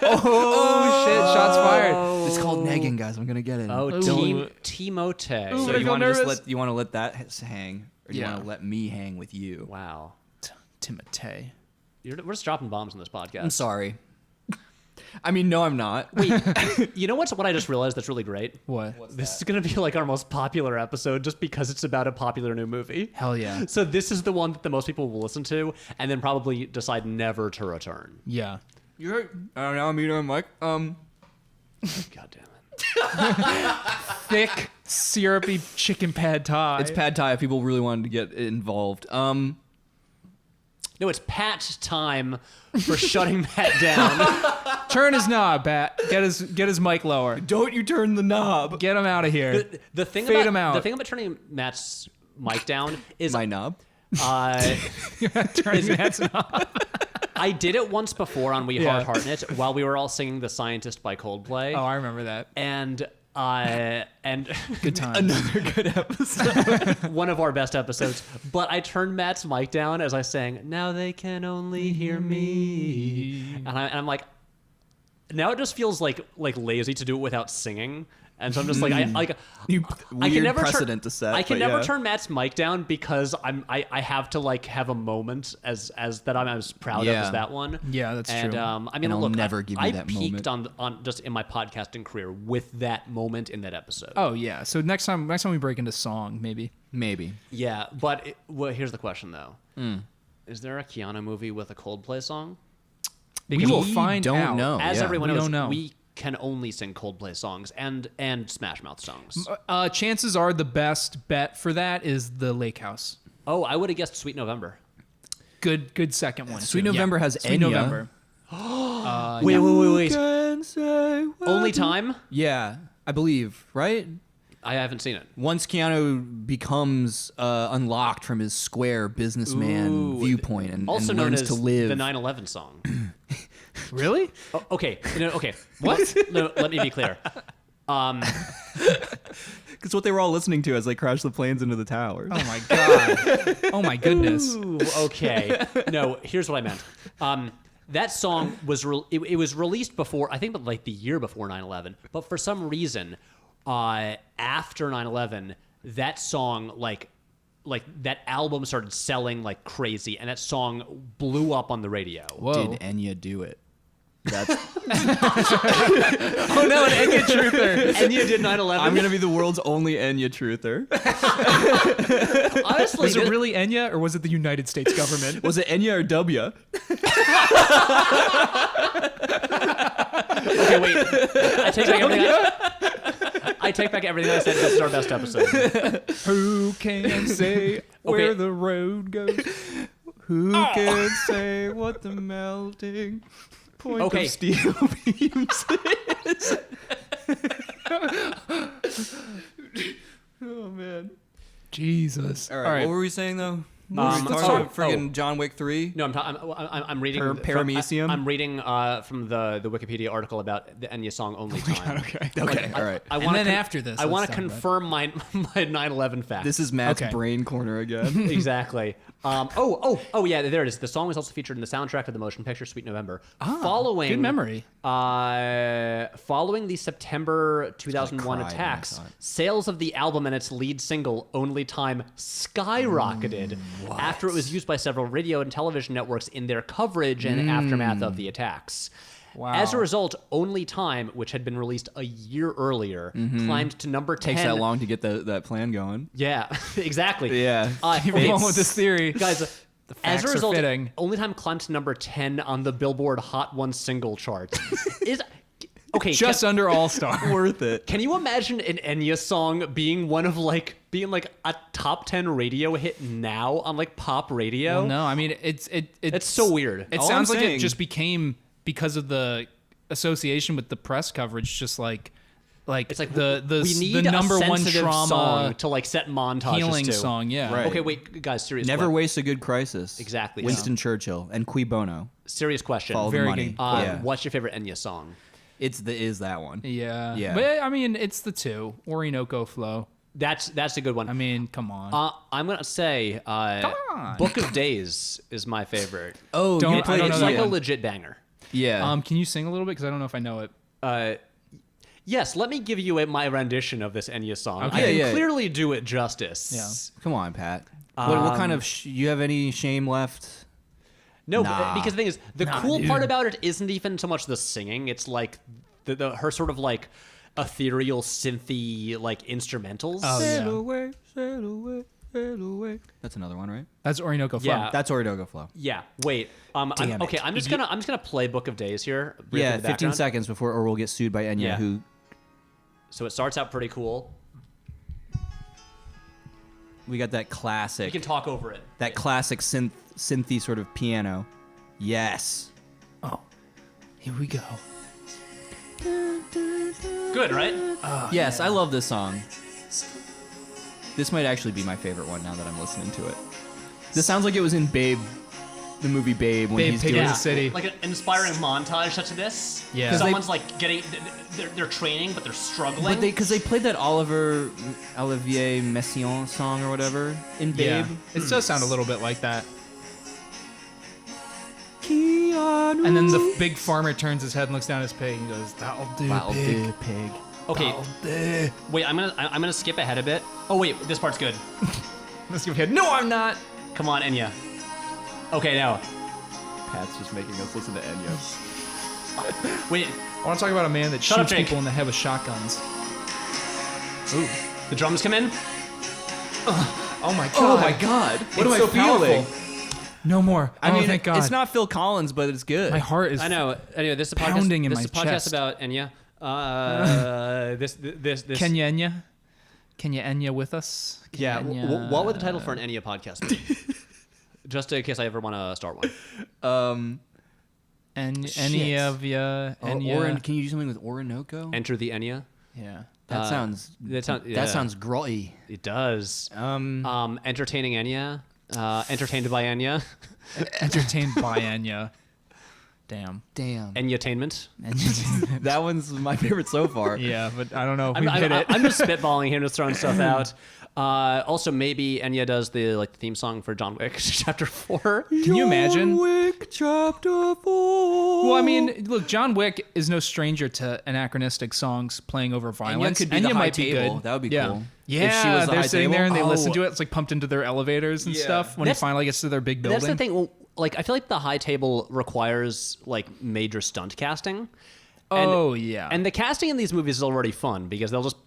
Oh, shit! Shots fired. It's called negging, guys. I'm gonna get it. Oh, Ooh. Timothée. Ooh, so I you feel want to just nervous. let that hang, or do you Yeah. want to let me hang with you? Wow. Timothée. We're just dropping bombs on this podcast. I'm sorry. I mean, no, I'm not. Wait, you know what I just realized that's really great? What? This is going to be like our most popular episode just because it's about a popular new movie. Hell yeah. So this is the one that the most people will listen to and then probably decide never to return. Yeah. You heard? Now I'm eating on mic. God damn it. Syrupy chicken pad thai. It's pad thai if people really wanted to get involved. No, it's Pat time for shutting Matt down. Turn his knob, Pat. Get his mic lower. Don't you turn the knob. Get him out of here. The thing Fade about him out. the thing about turning Matt's mic down is My knob. Turn Matt's knob. I did it once before on We Yeah. Heart Hartnett while we were all singing "The Scientist" by Coldplay. Oh, I remember that. and Good time. Another good episode. one of our best episodes. But I turned Matt's mic down as I sang "Now They Can Only Hear Me," and I'm like, now it just feels like lazy to do it without singing. And so I'm just like, I can never precedent to set. I can but never yeah. turn Matt's mic down because I have to like have a moment as that I'm as proud of Yeah. as that one. Yeah, that's and, true. I mean, And I'll look, never give you I that peaked on just in my podcasting career with that moment in that episode. Oh yeah. So next time we break into song, maybe. Maybe. Yeah, but well, here's the question though: Is there a Keanu movie with a Coldplay song? We will find don't out. know. As yeah. everyone we knows, don't know. we can only sing Coldplay songs and Smash Mouth songs. Chances are the best bet for that is the Lake House. Oh, I would have guessed Sweet November. Good second one. Sweet too. November has Sweet Enya. November. Wait. Can say what Only Time? Yeah, I believe, right? I haven't seen it. Once Keanu becomes unlocked from his square businessman Ooh, viewpoint and Also and known learns as to live. the 9/11 song. Really? Oh, okay. No, okay. What? No, let me be clear. Because what they were all listening to as they crashed the planes into the towers. Oh my god. Oh my goodness. Ooh, okay. No, here's what I meant. That song was it was released before, I think, but like the year before 9/11. But for some reason, after 9/11, that song like that album started selling like crazy, and that song blew up on the radio. Whoa. Did Enya do it? That's, Oh no, an Enya truther. Enya did 9/11. I'm gonna be the world's only Enya truther. Honestly, Was it really Enya or was it the United States government? Was it Enya or W? Okay, wait. I take back everything I said. This is our best episode. Who can say where Okay. the road goes? Who can say what the melting point Okay. of steel beams is? Oh man! Jesus. All right, what were we saying though? let's Talking talk- about friggin' John Wick 3. No, I'm reading Paramecium? I'm reading from the Wikipedia article about the Enya song "Only Time." Okay. Okay, all right. I And wanna then after this, I let's want to talk about confirm my 9/11 fact. This is Matt's Okay. brain corner again. Exactly. Oh yeah, there it is. The song was also featured in the soundtrack of the motion picture Sweet November. Following good memory. Following the September 2001 cried when I attacks, saw it. sales of the album and its lead single "Only Time" skyrocketed after it was used by several radio and television networks in their coverage and aftermath of the attacks. Wow. As a result, "Only Time," which had been released a year earlier, climbed to number 10. Takes that long to get that plan going. Yeah, exactly. Yeah. Keep okay, going with this theory. guys. As facts a are result, fitting. "Only Time" climbed to number 10 on the Billboard Hot 1 single chart. Is okay. Just under All-Star. Worth it. Can you imagine an Enya song being one of being a top 10 radio hit now on like pop radio? Well, no, I mean it's so weird. It All sounds I'm like it saying- just became because of the association with the press coverage, just like It's like the we need the number a one sensitive trauma song to like set montages healing to. song. Yeah. Right. Okay, wait, guys, serious. Never waste a good crisis. Exactly. Winston Churchill and Cui Bono. Serious question. Follow Very the money. good. Yeah. What's your favorite Enya song? Is that one? Yeah. Yeah. But I mean, it's the two Orinoco Flow. That's a good one. I mean, come on. I'm gonna say on. "Book of Days" is my favorite. Oh, Don't- you I played don't It's know like that a one. legit banger. Yeah. Can you sing a little bit? Because I don't know if I know it. Yes, let me give you my rendition of this Enya song. Okay. I can Yeah. clearly do it justice. Yeah. Come on, Pat. What kind of? You have any shame left? No, Nah. because the thing is, the Nah, cool dude. part about it isn't even so much the singing. It's like her sort of like ethereal synthy like instrumentals. Oh, yeah. away, sail away, sail away. That's another one, right? That's Orinoco Flow. Yeah. That's Orinoco Flow. Yeah. Wait. Damn it. Okay. I'm just gonna play "Book of Days" here. briefly Yeah, in the 15 background. seconds before, or we'll get sued by Enya. Yeah. Who? So it starts out pretty cool. We got that You classic, can talk over it. that classic synthy sort of piano. Yes. Oh, here we go. Good, right? Yes, I love this song. This might actually be my favorite one now that I'm listening to it. This sounds like it was in Babe, the movie Babe, when Babe, he's Pig doing in the City. Like an inspiring montage such as this. Yeah. 'Cause Someone's like getting, they're training, but they're struggling. because they played that Olivier Messiaen song or whatever in Babe. Yeah. It does sound a little bit like that. Keanu. And then the big farmer turns his head and looks down at his pig and goes, "That'll do, That'll pig. do, pig. Okay, That'll do." wait, I'm gonna skip ahead a bit. Oh wait, this part's good. Let's give ahead. No, I'm not. Come on, Enya. Okay, now. Pat's just making us listen to Enya. Wait, I want to talk about a man that Shut up, shoots Jake. people in the head with shotguns. ooh, the drums come in. Oh my god. Oh my God! What am I so feeling? powerful. No more. I mean, thank God. it's not Phil Collins, but it's good. My heart is. I know. Anyway, this is a podcast. Pounding in this my is a podcast chest. about Enya. This. Can you Enya? Can you Enya with us? Can Yeah. you Enya? What would the title for an Enya podcast be? Just in case I ever want to start one. Any of you? Enya? Can you do something with Orinoco? Enter the Enya. Yeah. That sounds. That sounds. That sounds grotty. It does. Entertaining Enya. Entertained by Enya. Entertained by Enya. Damn. Damn. Enyatainment. That one's my favorite so far. Yeah, but I don't know if I'm, we hit it. I'm just spitballing here, just throwing stuff out. Also, maybe Enya does the theme song for John Wick Chapter 4. Can you imagine? John Wick Chapter 4. Well, I mean, look, John Wick is no stranger to anachronistic songs playing over violence. could be the high might be table. good. That would be yeah. cool. Yeah, If she was the they're high sitting there and they table. listen Oh. to it. It's like pumped into their elevators and Yeah. stuff when he That's- finally gets to their big building. That's the thing. Well, I feel like the high table requires major stunt casting. Oh, yeah. And the casting in these movies is already fun because they'll just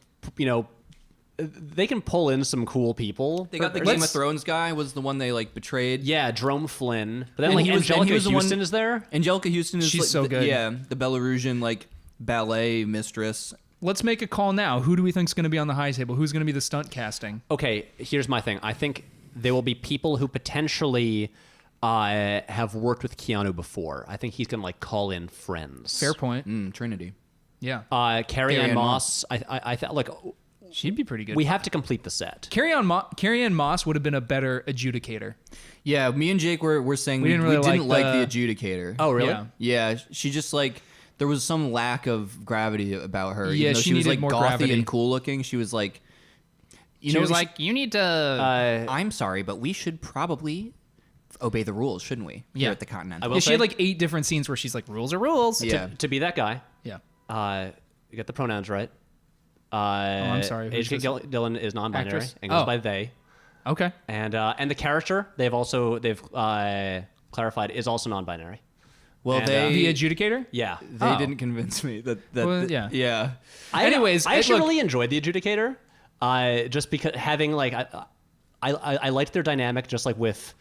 they can pull in some cool people. They got the Game of Thrones guy was the one they betrayed. Yeah, Jerome Flynn. But then And he was- and Angelica he was the one- Houston is there. Angelica Houston is She's so good. Yeah, the Belarusian ballet mistress. Let's make a call now. Who do we think is going to be on the high table? Who's going to be the stunt casting? Okay, here's my thing. I think there will be people who potentially have worked with Keanu before. I think he's going to call in friends. Fair point. Trinity. Yeah. Carrie Ann Ann Moss. I thought She'd be pretty good. we have to complete the set. Carrie Ann Moss would have been a better adjudicator. Yeah, me and Jake were saying We didn't really didn't like like the the- adjudicator. Oh, really? Yeah. Yeah, she just there was some lack of gravity about her. Yeah, Even though she she was needed more gothy gravity. and cool looking. She was She was like, you need to... I'm sorry, but we should probably obey the rules, shouldn't we? Yeah. Here at the Continental. I will Yeah, she had say- 8 different scenes where she's like, rules are rules. Yeah. To be that guy, Yeah. you got the pronouns right. I'm sorry, who's H.K. this? Dillon is non-binary Actress? and goes Oh. by they. Okay. And the character they've clarified is also non-binary. Well, And, they The adjudicator? Yeah. Oh. didn't convince me that Well, yeah. yeah. Anyways, I actually look- really enjoyed the adjudicator. Just because having I liked their dynamic, just with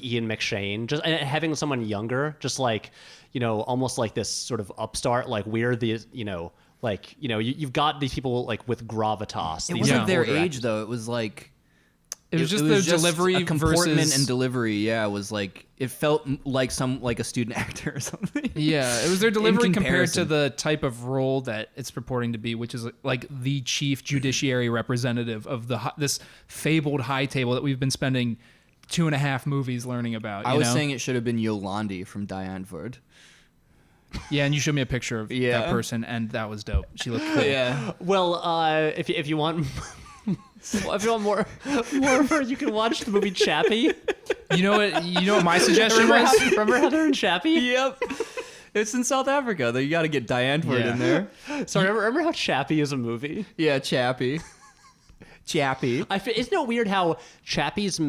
Ian McShane, just and having someone younger, just almost like this sort of upstart, we're the you've got these people with gravitas. It these wasn't their older age actors. though. It was It was just the delivery a comportment versus... and delivery. Yeah, it was it felt like a student actor or something. Yeah, it was their delivery compared to comparison. the type of role that it's purporting to be, which is the chief judiciary representative of this fabled high table that we've been spending 2.5 movies learning about. I you was know? saying it should have been Yolandi from Diane Ford. Yeah, and you showed me a picture of Yeah. that person, and that was dope. She looked cool. Yeah. Well, if you want. If you want more, you can watch the movie Chappie. You know what my suggestion was? Remember Heather and Chappie? Yep. It's in South Africa. Though you got to get Diane Ford Yeah. in there. So remember how Chappie is a movie? Yeah, Chappie. Chappie. Isn't it weird how Chappie's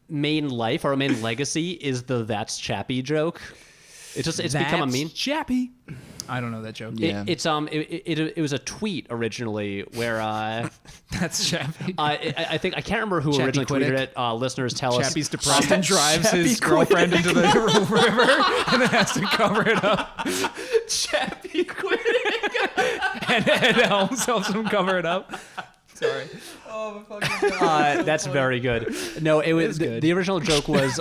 main life or main legacy is the "That's Chappie" joke? It's become a meme. Chappie. I don't know that joke. Yeah. It was a tweet originally where That's Chappie. I think I can't remember who Chappie originally tweeted Quiddick. it. Listeners, tell us. Chappie's depressed and drives his girlfriend into the river and then has to cover it up. Chappie Quiddick. And Ed Helms helps him cover it up. Sorry. Oh, my fucking God. That's very good. No, it was good. the original joke was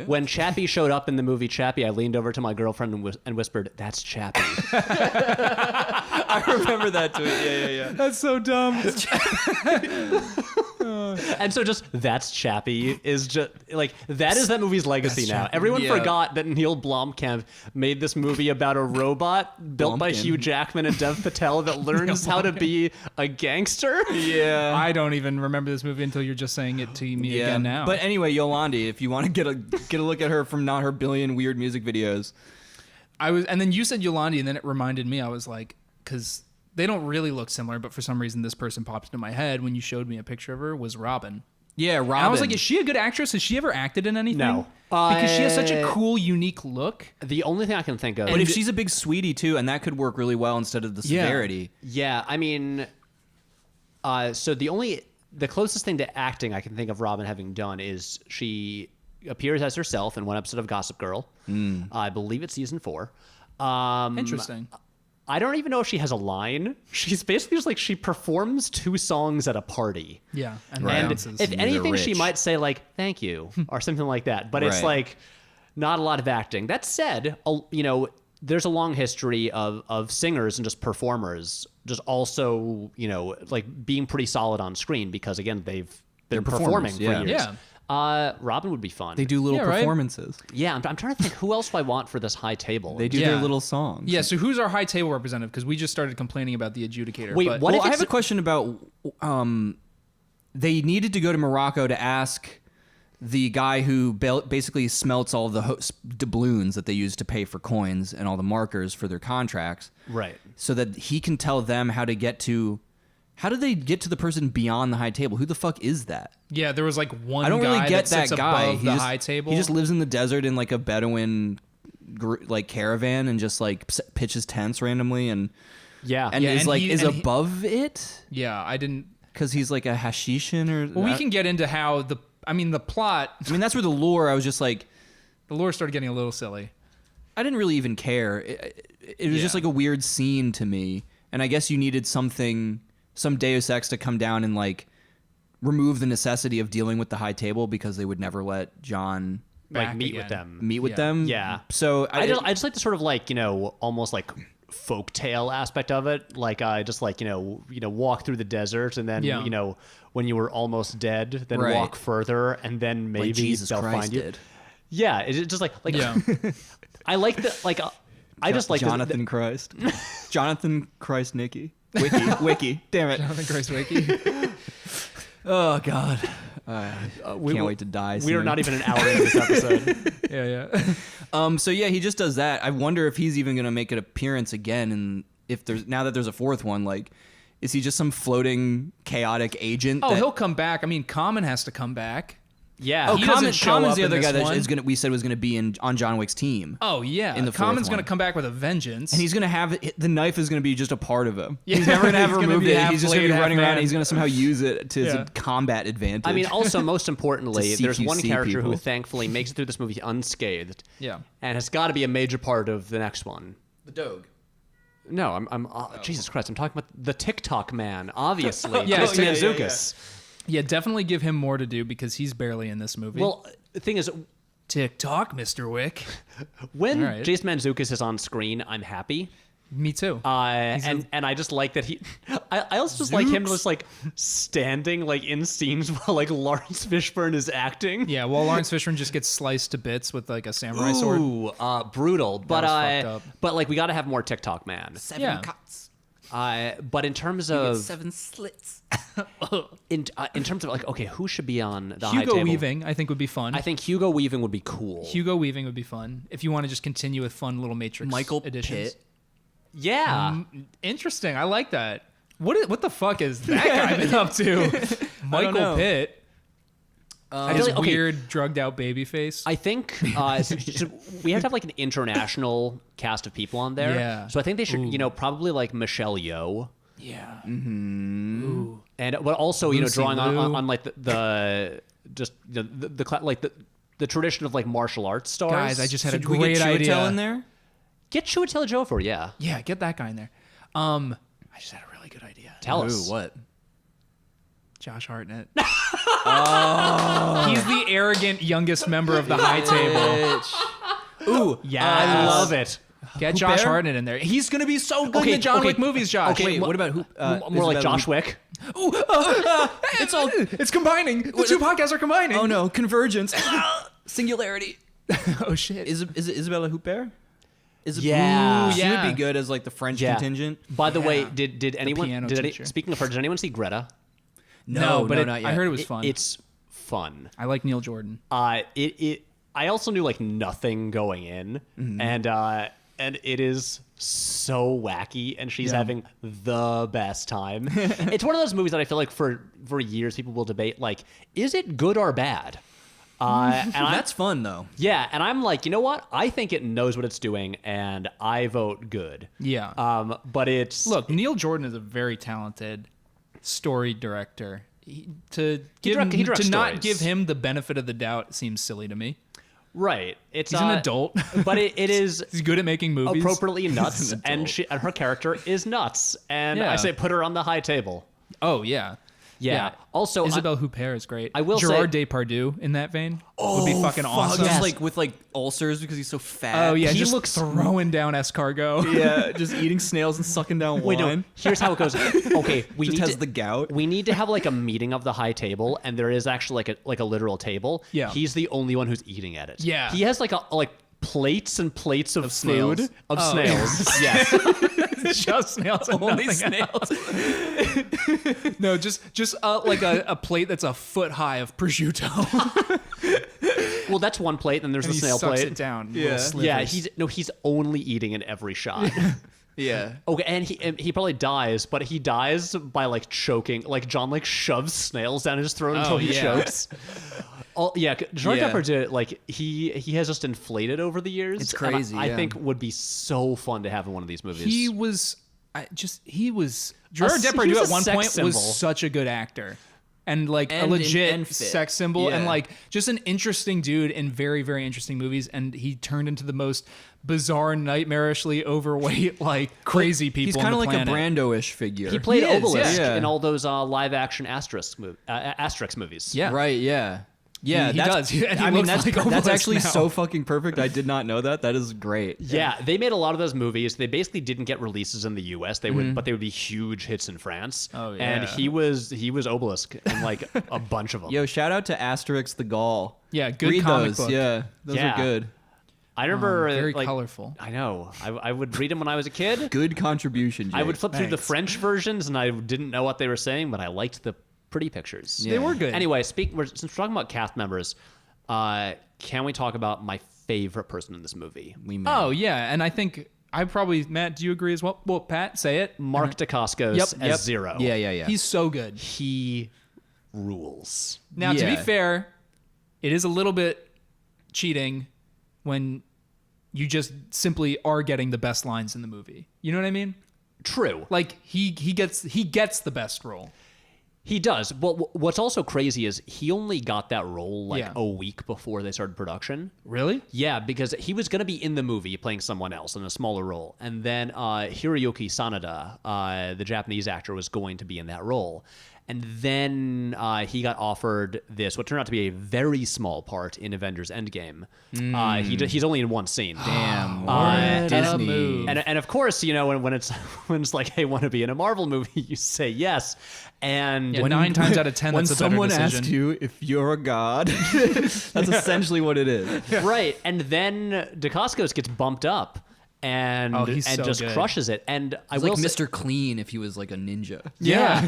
when Chappie showed up in the movie Chappie, I leaned over to my girlfriend and whispered, "That's Chappie." I remember that tweet. Yeah. That's so dumb. And so just "That's Chappie" is just like that is that movie's legacy now. Everyone Yeah. forgot that Neil Blomkamp made this movie about a robot built by Blomkamp. Hugh Jackman and Dev Patel that learns how to be a gangster. Yeah. I don't even remember this movie until you're just saying it to me again now. But anyway, Yolandi, if you want to get a look at her from not her billion weird music videos. and then you said Yolandi, and then it reminded me. I was like, because they don't really look similar, but for some reason this person popped into my head when you showed me a picture of her was Robin. Yeah, Robin. And I was like, is she a good actress? Has she ever acted in anything? No. Because she has such a cool, unique look. The only thing I can think of. But if she's a big sweetie too, and that could work really well instead of the severity. Yeah, I mean, so the closest thing to acting I can think of Robin having done is she appears as herself in one episode of Gossip Girl. I believe it's season 4. Interesting. I don't even know if she has a line. She's basically just like she performs 2 songs at a party. Yeah. And And dances. if They're anything, she rich. might say like "thank you" or something like that. But it's Right. like not a lot of acting. That said, there's a long history of singers and just performers just also like being pretty solid on screen because again they've been performing performers, for yeah. years. Yeah. Robin would be fun. They do little Yeah, right. performances. Yeah, I'm trying to think who else do I want for this high table. They do Yeah. their little songs. Yeah, so who's our high table representative? Because we just started complaining about the adjudicator. Wait, but what Well, if I it's have a question about. They needed to go to Morocco to ask the guy who basically smelts all the doubloons that they use to pay for coins and all the markers for their contracts, right? so that he can tell them how to get to. How do they get to the person beyond the high table? Who the fuck is that? Yeah, there was like one I don't guy really get that sits that guy. above the high table. He just lives in the desert in like a Bedouin like caravan and just like pitches tents randomly and Yeah, Yeah, is and like he- is and he- above it Yeah, I didn't. because he's like a hashishan or. Well, we can get into how the plot, I mean, that's where the lore. I was just like, the lore started getting a little silly. I didn't really even care. It was just Yeah. like a weird scene to me, and I guess you needed something, some Deus Ex to come down and like remove the necessity of dealing with the high table because they would never let John like Back meet again. with them. meet with Yeah. them. Yeah. So I just like the sort of like almost like folktale aspect of it. Like I just like walk through the desert and then Yeah. when you were almost dead, then Right. walk further and then maybe like Jesus they'll Christ find you. did. Yeah, it's just like Yeah. I like the like I just like Jonathan Christ, Jonathan Christ, Nikki, Wiki. Damn it! Jonathan Christ Wakey. Oh God, we can't wait to die. We are soon. not even an hour into this episode. Yeah. So yeah, he just does that. I wonder if he's even gonna make an appearance again, and if there's now that there's a 4th one, like, is he just some floating chaotic agent? Oh, that, he'll come back. I mean, Common has to come back. Yeah. Oh, He doesn't show Common's up the in other this guy that one. is gonna. We said was gonna be on John Wick's team, Oh yeah. In the 4th Common's one. gonna come back with a vengeance. and he's gonna have the knife is gonna be just a part of him. Yeah. He's never gonna have He's gonna removed be it. half He's just gonna blade, be half running around. man. And he's gonna somehow use it to his Yeah. combat advantage. I mean, also most importantly, To there's one CQC character who people. thankfully makes it through this movie unscathed. Yeah. And has got to be a major part of the next one. the dog. No, I'm Jesus Christ, I'm talking about the TikTok man, obviously. Yeah, Chris yeah, Mantzoukas. Yeah, definitely give him more to do because he's barely in this movie. Well, the thing is, TikTok, Mr. Wick. when All right. Jason Mantzoukas is on screen, I'm happy. Me too. And I just like that he. I also just like him just like standing like in scenes while like Lawrence Fishburne is acting. Yeah, well, Lawrence Fishburne just gets sliced to bits with like a samurai sword. Ooh, brutal. But was fucked up. but like we got to have more TikTok man. 7 cuts. But in terms of 7 slits. in terms of like okay, who should be on the high Hugo table? Weaving, I think, would be fun. I think Hugo Weaving would be cool. Hugo Weaving would be fun if you want to just continue with fun little Matrix Michael editions. Pitt. Yeah. Interesting. I like that. What the fuck is that guy been up to? Michael know. Pitt. I His feel like- okay, weird, drugged out baby face. I think so we have to have like an international cast of people on there. Yeah. So I think they should, probably like Michelle Yeoh. yeah. And but also Lucy drawing Liu. on like the just the tradition of like martial arts stars. Guys, I just had a Should we get great Chiwetel idea. in there? get Chiwetel Ejiofor. Yeah, Yeah, get that guy in there. I just had a really good idea. tell us. Ooh, what? Josh Hartnett. Oh. He's the arrogant youngest member of the high table. Ooh, Yeah, I love it. Get Josh Hartnett in there. He's gonna be so good in the John Wick movies, Josh. Okay, Wait, what about who? More like Josh Wick. It's combining. The two podcasts are combining. Oh no, convergence, singularity. Oh shit. Is it Isabella Huppert? Yeah. She Yeah. would be good as like the French Yeah. contingent. By the way, did anyone? piano teacher. Speaking of her, did anyone see Greta? No, but not yet. I heard it was fun. It's fun. I like Neil Jordan. I also knew like nothing going in, and it is so wacky, and she's having the best time. It's one of those movies that I feel like for years people will debate like, is it good or bad? And That's fun though. yeah, and I'm like, you know what? I think it knows what it's doing, and I vote good. Yeah. But it's Look, Neil Jordan is a very talented story director. To directs not stories. give him the benefit of the doubt seems silly to me. right. It's He's an adult, but it is he's good at making movies. appropriately nuts, and her character is nuts, and Yeah. I say put her on the high table. Oh yeah. Yeah. Also, Isabelle Huppert is great. I will Gerard say- Depardieu in that vein would be fucking awesome. Just like with like ulcers because he's so fat. Oh yeah, He just looks- throwing down escargot. yeah, just eating snails and sucking down Wait, no. wine. Here's how it goes. Okay, we Just need has to, the gout. We need to have like a meeting of the high table, and there is actually like a literal table. Yeah. He's the only one who's eating at it. Yeah. He has like plates and plates of food snails. of Oh. snails. Yes. Just snails. And Only nothing else. snails. No, just like a plate that's a foot high of prosciutto. Well, that's one plate, and there's and the he snail sucks plate. it down. Yeah. little Yeah, slivers. he's only eating in every shot. Yeah. Okay, and he probably dies, but he dies by like choking. Like John like shoves snails down his throat until he yeah. chokes. Oh yeah, Gerard Yeah. Depardieu, like he has just inflated over the years. It's and crazy, I yeah. think would be so fun to have in one of these movies. He was Gerard he Depardieu was at a one sex point symbol. was such a good actor. And like And- a legit and fit. sex symbol and Yeah. like just an interesting dude in very, very interesting movies. And he turned into the most bizarre, nightmarishly overweight, like crazy people. He's kind of like a Brando-ish figure. He played He is, Obelisk yeah. in all those live action Asterix movies. Yeah. Right, yeah. Yeah, He that's, does. And he I mean, looks that's, like that's Obelisk actually now. so fucking perfect. I did not know that. That is great. Yeah, they made a lot of those movies. They basically didn't get releases in the U.S. They would, but they would be huge hits in France. Oh, And yeah. he was Obelisk in like a bunch of them. Yo, shout out to Asterix the Gaul. Yeah, good Read comic those. book. Yeah, those Yeah. are good. I remember Very like, colorful. I know. I would read them when I was a kid. Good contribution, Jake. I would flip through the Thanks. French versions, and I didn't know what they were saying, but I liked the pretty pictures. They were good. Anyway, since we're talking about cast members, can we talk about my favorite person in this movie? We may. Oh yeah, and I think Matt, do you agree as well? Well, Pat, say it. Mark Dacascos Yep, as yep. Zero. Yeah. He's so good. He rules. Now, to be Yeah. fair, it is a little bit cheating when you just simply are getting the best lines in the movie. You know what I mean? True. Like he gets the best role. He does. But what's also crazy is he only got that role like Yeah. a week before they started production. Really? Yeah, because he was going to be in the movie playing someone else in a smaller role. And then Hiroyuki Sanada, the Japanese actor, was going to be in that role. And then he got offered this, what turned out to be a very small part in Avengers Endgame. He's only in one scene. Damn. What Disney. a move. And of course, you know, when it's like, hey, want to be in a Marvel movie, you say yes. And Yeah, 9 times out of 10, When that's a better someone decision. asks you if you're a god, that's essentially what it is. right, and then Dacascos gets bumped up and Oh, he's so just good. crushes it. And I It's will like say, Mr. Clean if he was like a ninja. Yeah.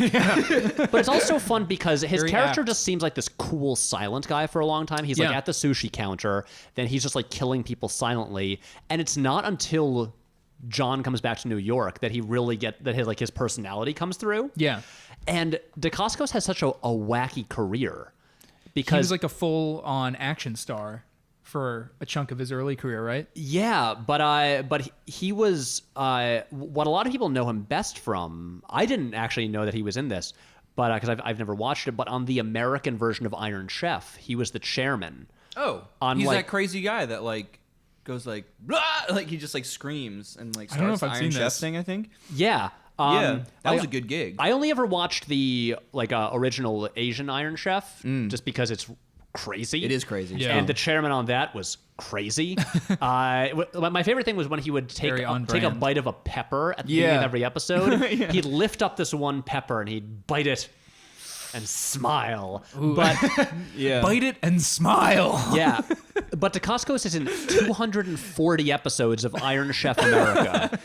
but it's also fun because his Very character apt. just seems like this cool silent guy for a long time. He's like Yeah. at the sushi counter, then he's just like killing people silently, and it's not until John comes back to New York that he really his personality comes through. Yeah. And Dacascos has such a wacky career He because was like a full-on action star for a chunk of his early career, right? yeah, but he was what a lot of people know him best from. I didn't actually know that he was in this, but because I've never watched it. But on the American version of Iron Chef, he was the chairman. Oh, On, he's like- that crazy guy that like goes like, "Blah!" Like he just like screams and like I don't know starts if the I've Iron seen Chef this. thing. I think. Yeah. That was a good gig. I only ever watched the original Asian Iron Chef just because it's crazy. It is crazy. Yeah. And the chairman on that was crazy. My favorite thing was when he would take Very on a brand. bite of a pepper at the beginning of every episode. Yeah. He'd lift up this one pepper and he'd bite it and smile. But Yeah. Bite it and smile. yeah, but Dacascos is in 240 episodes of Iron Chef America.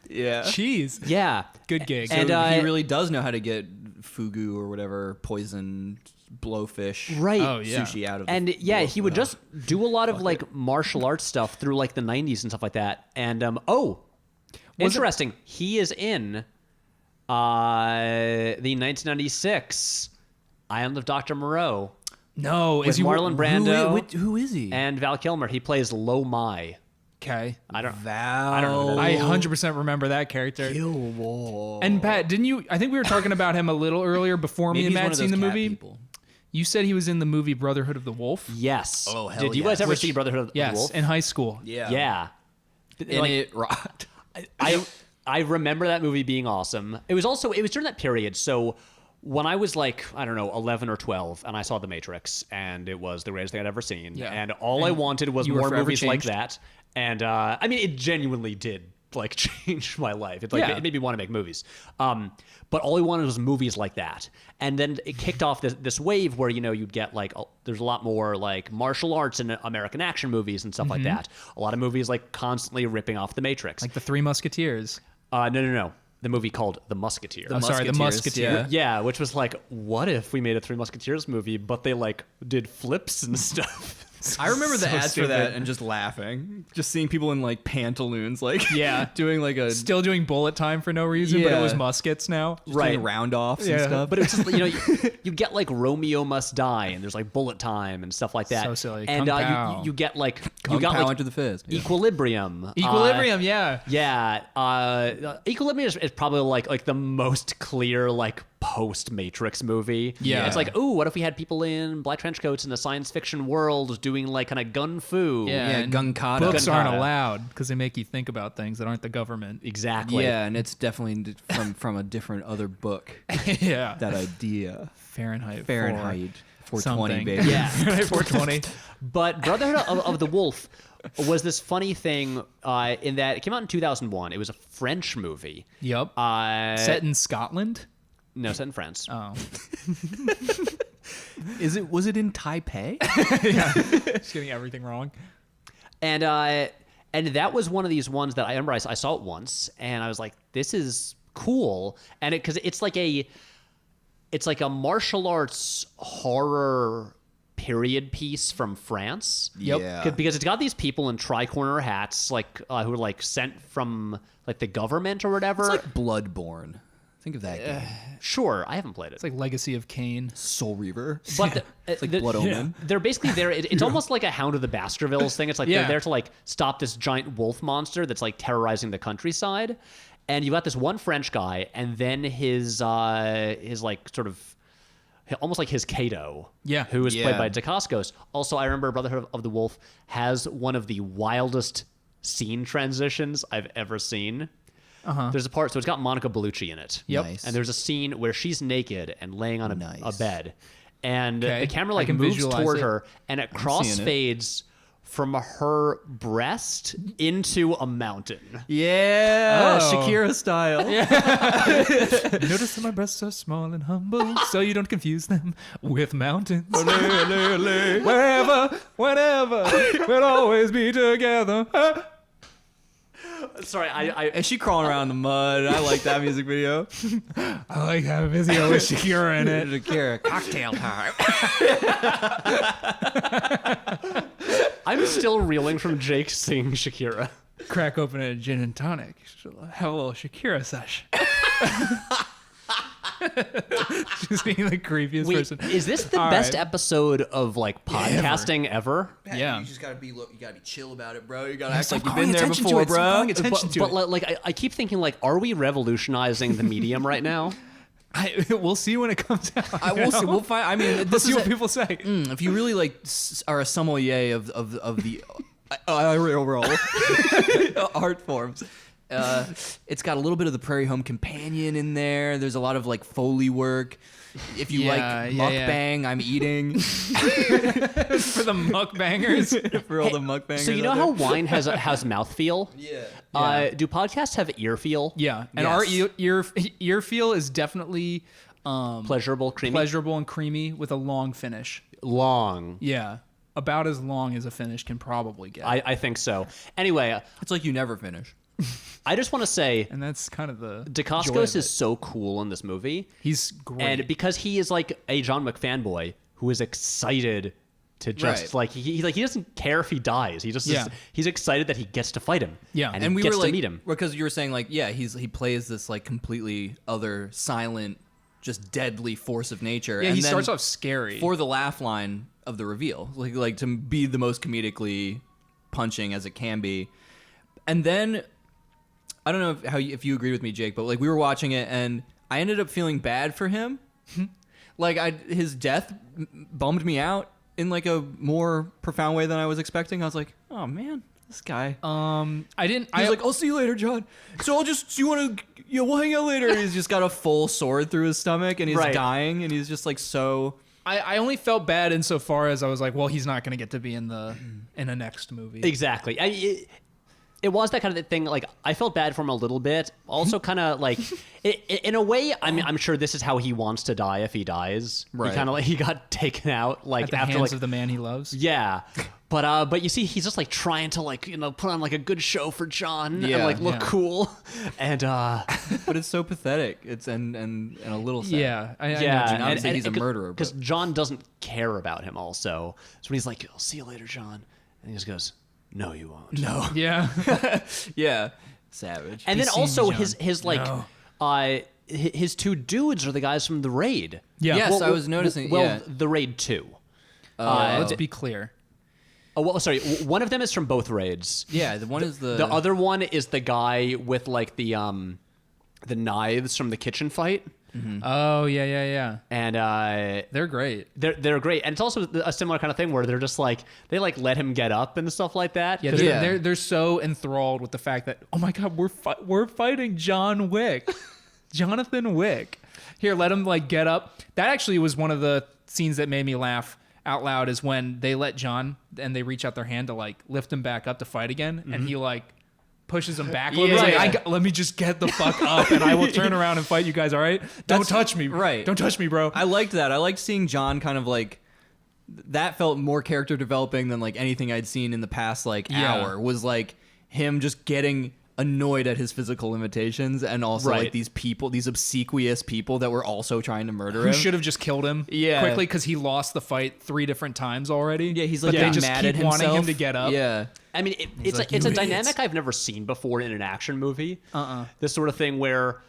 Yeah. Jeez. Yeah, Good gig. So And, he really does know how to get fugu or whatever poison blowfish right. Oh, yeah. sushi out of the And yeah, he would blowfish. just do a lot of like martial arts stuff through like the 90s and stuff like that. And interesting, he is in the 1996 Island of Dr. Moreau No, with is he Marlon Brando Who is he? and Val Kilmer. He plays Lo Mai. Okay. I don't Val. know. I 100% remember that character. Kilmore. And Pat, didn't you? I think we were talking about him a little earlier before me Maybe and he's one Matt of seen those the cat movie. people. You said he was in the movie Brotherhood of the Wolf. Yes. Oh, hell Did you guys yes. ever Which- see Brotherhood of the Yes, Wolf? in high school. Yeah. Yeah. And Like, it rocked. I remember that movie being awesome. It was during that period. So when I was like, I don't know, 11 or 12, and I saw The Matrix, and it was the greatest thing I'd ever seen. Yeah. And all I wanted was you were more forever movies like changed. that. And I mean, it genuinely did like change my life. It's like Yeah. it made me want to make movies. But all I wanted was movies like that. And then it kicked off this wave where, you know, you'd get like, there's a lot more like martial arts and American action movies and stuff like that. A lot of movies like constantly ripping off The Matrix. Like the Three Musketeers. No. The movie called The Musketeer. I'm sorry, the Musketeers, Musketeer. Yeah, which was like, what if we made a Three Musketeers movie, but they like did flips and stuff? I remember the So ads for stupid. that and just laughing. Just seeing people in like pantaloons, like Yeah. doing like a Still doing bullet time for no reason, but it Yeah. was muskets now. just Right. doing round offs and Yeah. stuff. But it's just, you know, you get like Romeo Must Die, and there's like bullet time and stuff like that. So silly. And Kung Pao. you get like Kung got Pao like into the fist. Yeah. Equilibrium. Equilibrium, yeah. Yeah, Equilibrium is probably like the most clear like post Matrix movie. Yeah. It's like, ooh, what if we had people in black trench coats in a science fiction world doing like kind of gun fu? Yeah. Yeah, and gun kata. Books Gun aren't kata. allowed because they make you think about things that aren't the government. Exactly. Yeah, and it's definitely from a different other book. Yeah. That idea. Fahrenheit. 420, something. baby. Yeah. Fahrenheit 420. But Brotherhood of the Wolf was this funny thing in that it came out in 2001. It was a French movie. Yep. Set Set in Scotland. no, set in France. Oh. Was it in Taipei? Just getting everything wrong. And that was one of these ones that I remember I saw it once, and I was like, "This is cool," and because it's like a martial arts horror period piece from France. Yep. Yeah. Because it's got these people in tri-corner hats, like who are like sent from like the government or whatever. It's like Bloodborne. Think of that game. Sure, I haven't played it. It's like Legacy of Kain. Soul Reaver. But It's like Blood Omen. they're basically there. It's almost like a Hound of the Baskervilles thing. It's like Yeah. they're there to like stop this giant wolf monster that's like terrorizing the countryside. And you got this one French guy, and then his like sort of almost like his Kato, Yeah. who is Yeah. played by Dacascos. Also, I remember Brotherhood of the Wolf has one of the wildest scene transitions I've ever seen. There's a part, so it's got Monica Bellucci in it. Yep. Nice. And there's a scene where she's naked and laying on a Nice. bed. And Okay. the camera I like can moves visualize toward it. her, and it seeing it. crossfades from her breast into a mountain. Yeah. Oh. Shakira style. Notice that my breasts are small and humble, so you don't confuse them with mountains. Wherever, whenever, we'll always be together. Sorry, I And she crawling around in the mud. I like that music video. I like having a video with Shakira in it. Shakira. Cocktail time. I'm still reeling from Jake singing Shakira. Crack open a gin and tonic. Have a little Shakira sesh. She's being the creepiest Wait, person. is this the All best right. episode of like podcasting ever? Yeah. You just gotta be chill about it, bro. You gotta act Stop like you've calling been there attention to before, it. Stop bro. calling attention to But it. like I keep thinking like, are we revolutionizing the medium right now? We'll see when it comes out. I will see. We'll find. I mean, We'll this see is what people say. if you really like are a sommelier of the art forms. It's got a little bit of the Prairie Home Companion in there. There's a lot of like Foley work. If you like mukbang, I'm eating. For the mukbangers. For all the mukbangers. So you know how wine has mouthfeel? Yeah. Do podcasts have ear feel? Yeah, and Yes. our ear feel is definitely Pleasurable, creamy? pleasurable and creamy with a long finish. Long. Yeah, about as long as a finish can probably get. I think so. Anyway, It's like you never finish. I just want to say and that's kind of the joy Dacascos of is it. so cool in this movie. He's great. And because he is like a John Wick fanboy who is excited to just Right. like he doesn't care if he dies. He just Yeah. he's excited that he gets to fight him. Yeah. and, And he we gets were to like, meet him. because you were saying like, yeah, he plays this like completely other, silent, just deadly force of nature. yeah, and he then starts off scary. for the laugh line of the reveal, like to be the most comedically punching as it can be. And then I don't know if you agree with me, Jake, but like we were watching it and I ended up feeling bad for him. Like his death bummed me out in like a more profound way than I was expecting. I was like, oh man, this guy. I didn't. He's like, I'll see you later, John. So I'll just, do you want to, we'll hang out later. And he's just got a full sword through his stomach and he's Right. dying and he's just like so. I only felt bad insofar as I was like, well, he's not going to get to be in the next movie. Exactly. It was that kind of thing. Like I felt bad for him a little bit. Also, kind of like, in a way, I'm sure this is how he wants to die if he dies. Right. He kind of like he got taken out like At the after hands like of the man he loves. yeah. But you see, he's just like trying to like put on like a good show for John and Yeah, like look yeah. cool, and But it's so pathetic. It's and a little sad. Yeah, I know. yeah, and obviously he's a murderer, because but- John doesn't care about him. Also, so when he's like, "I'll see you later, John," and he just goes, "No, you won't." No. Yeah. Yeah. Savage. And He then sees also me, John. his like, his two dudes are the guys from the raid. Yeah. Yes, I was noticing. Well, yeah. the raid 2. Let's be clear. Oh, well, sorry. One of them is from both raids. Yeah, the one is The other one is the guy with like the knives from the kitchen fight, Oh yeah. and They're great. they're great. And it's also a similar kind of thing where they're just like they like let him get up and stuff like that. Yeah, 'Cause they're so enthralled with the fact that, oh my god, we're fighting John Wick, Jonathan Wick. Here, let him like get up. That actually was one of the scenes that made me laugh out loud. Is when they let John and they reach out their hand to like lift him back up to fight again, and he like pushes him back a little bit. He's like, let me just get the fuck up, and I will turn around and fight you guys. All right, don't touch me. right. Don't touch me, bro. I liked that. I liked seeing John kind of like that felt more character developing than like anything I'd seen in the past like hour. Was like him just getting annoyed at his physical limitations and also Right. like these people, these obsequious people that were also trying to murder Who him. should have just killed him Yeah. quickly because he lost the fight 3 different times already. Yeah, he's but like they just mad keep at wanting him himself. to get up. Yeah. I mean, it's like, it's "You a idiots." dynamic I've never seen before in an action movie. This sort of thing where,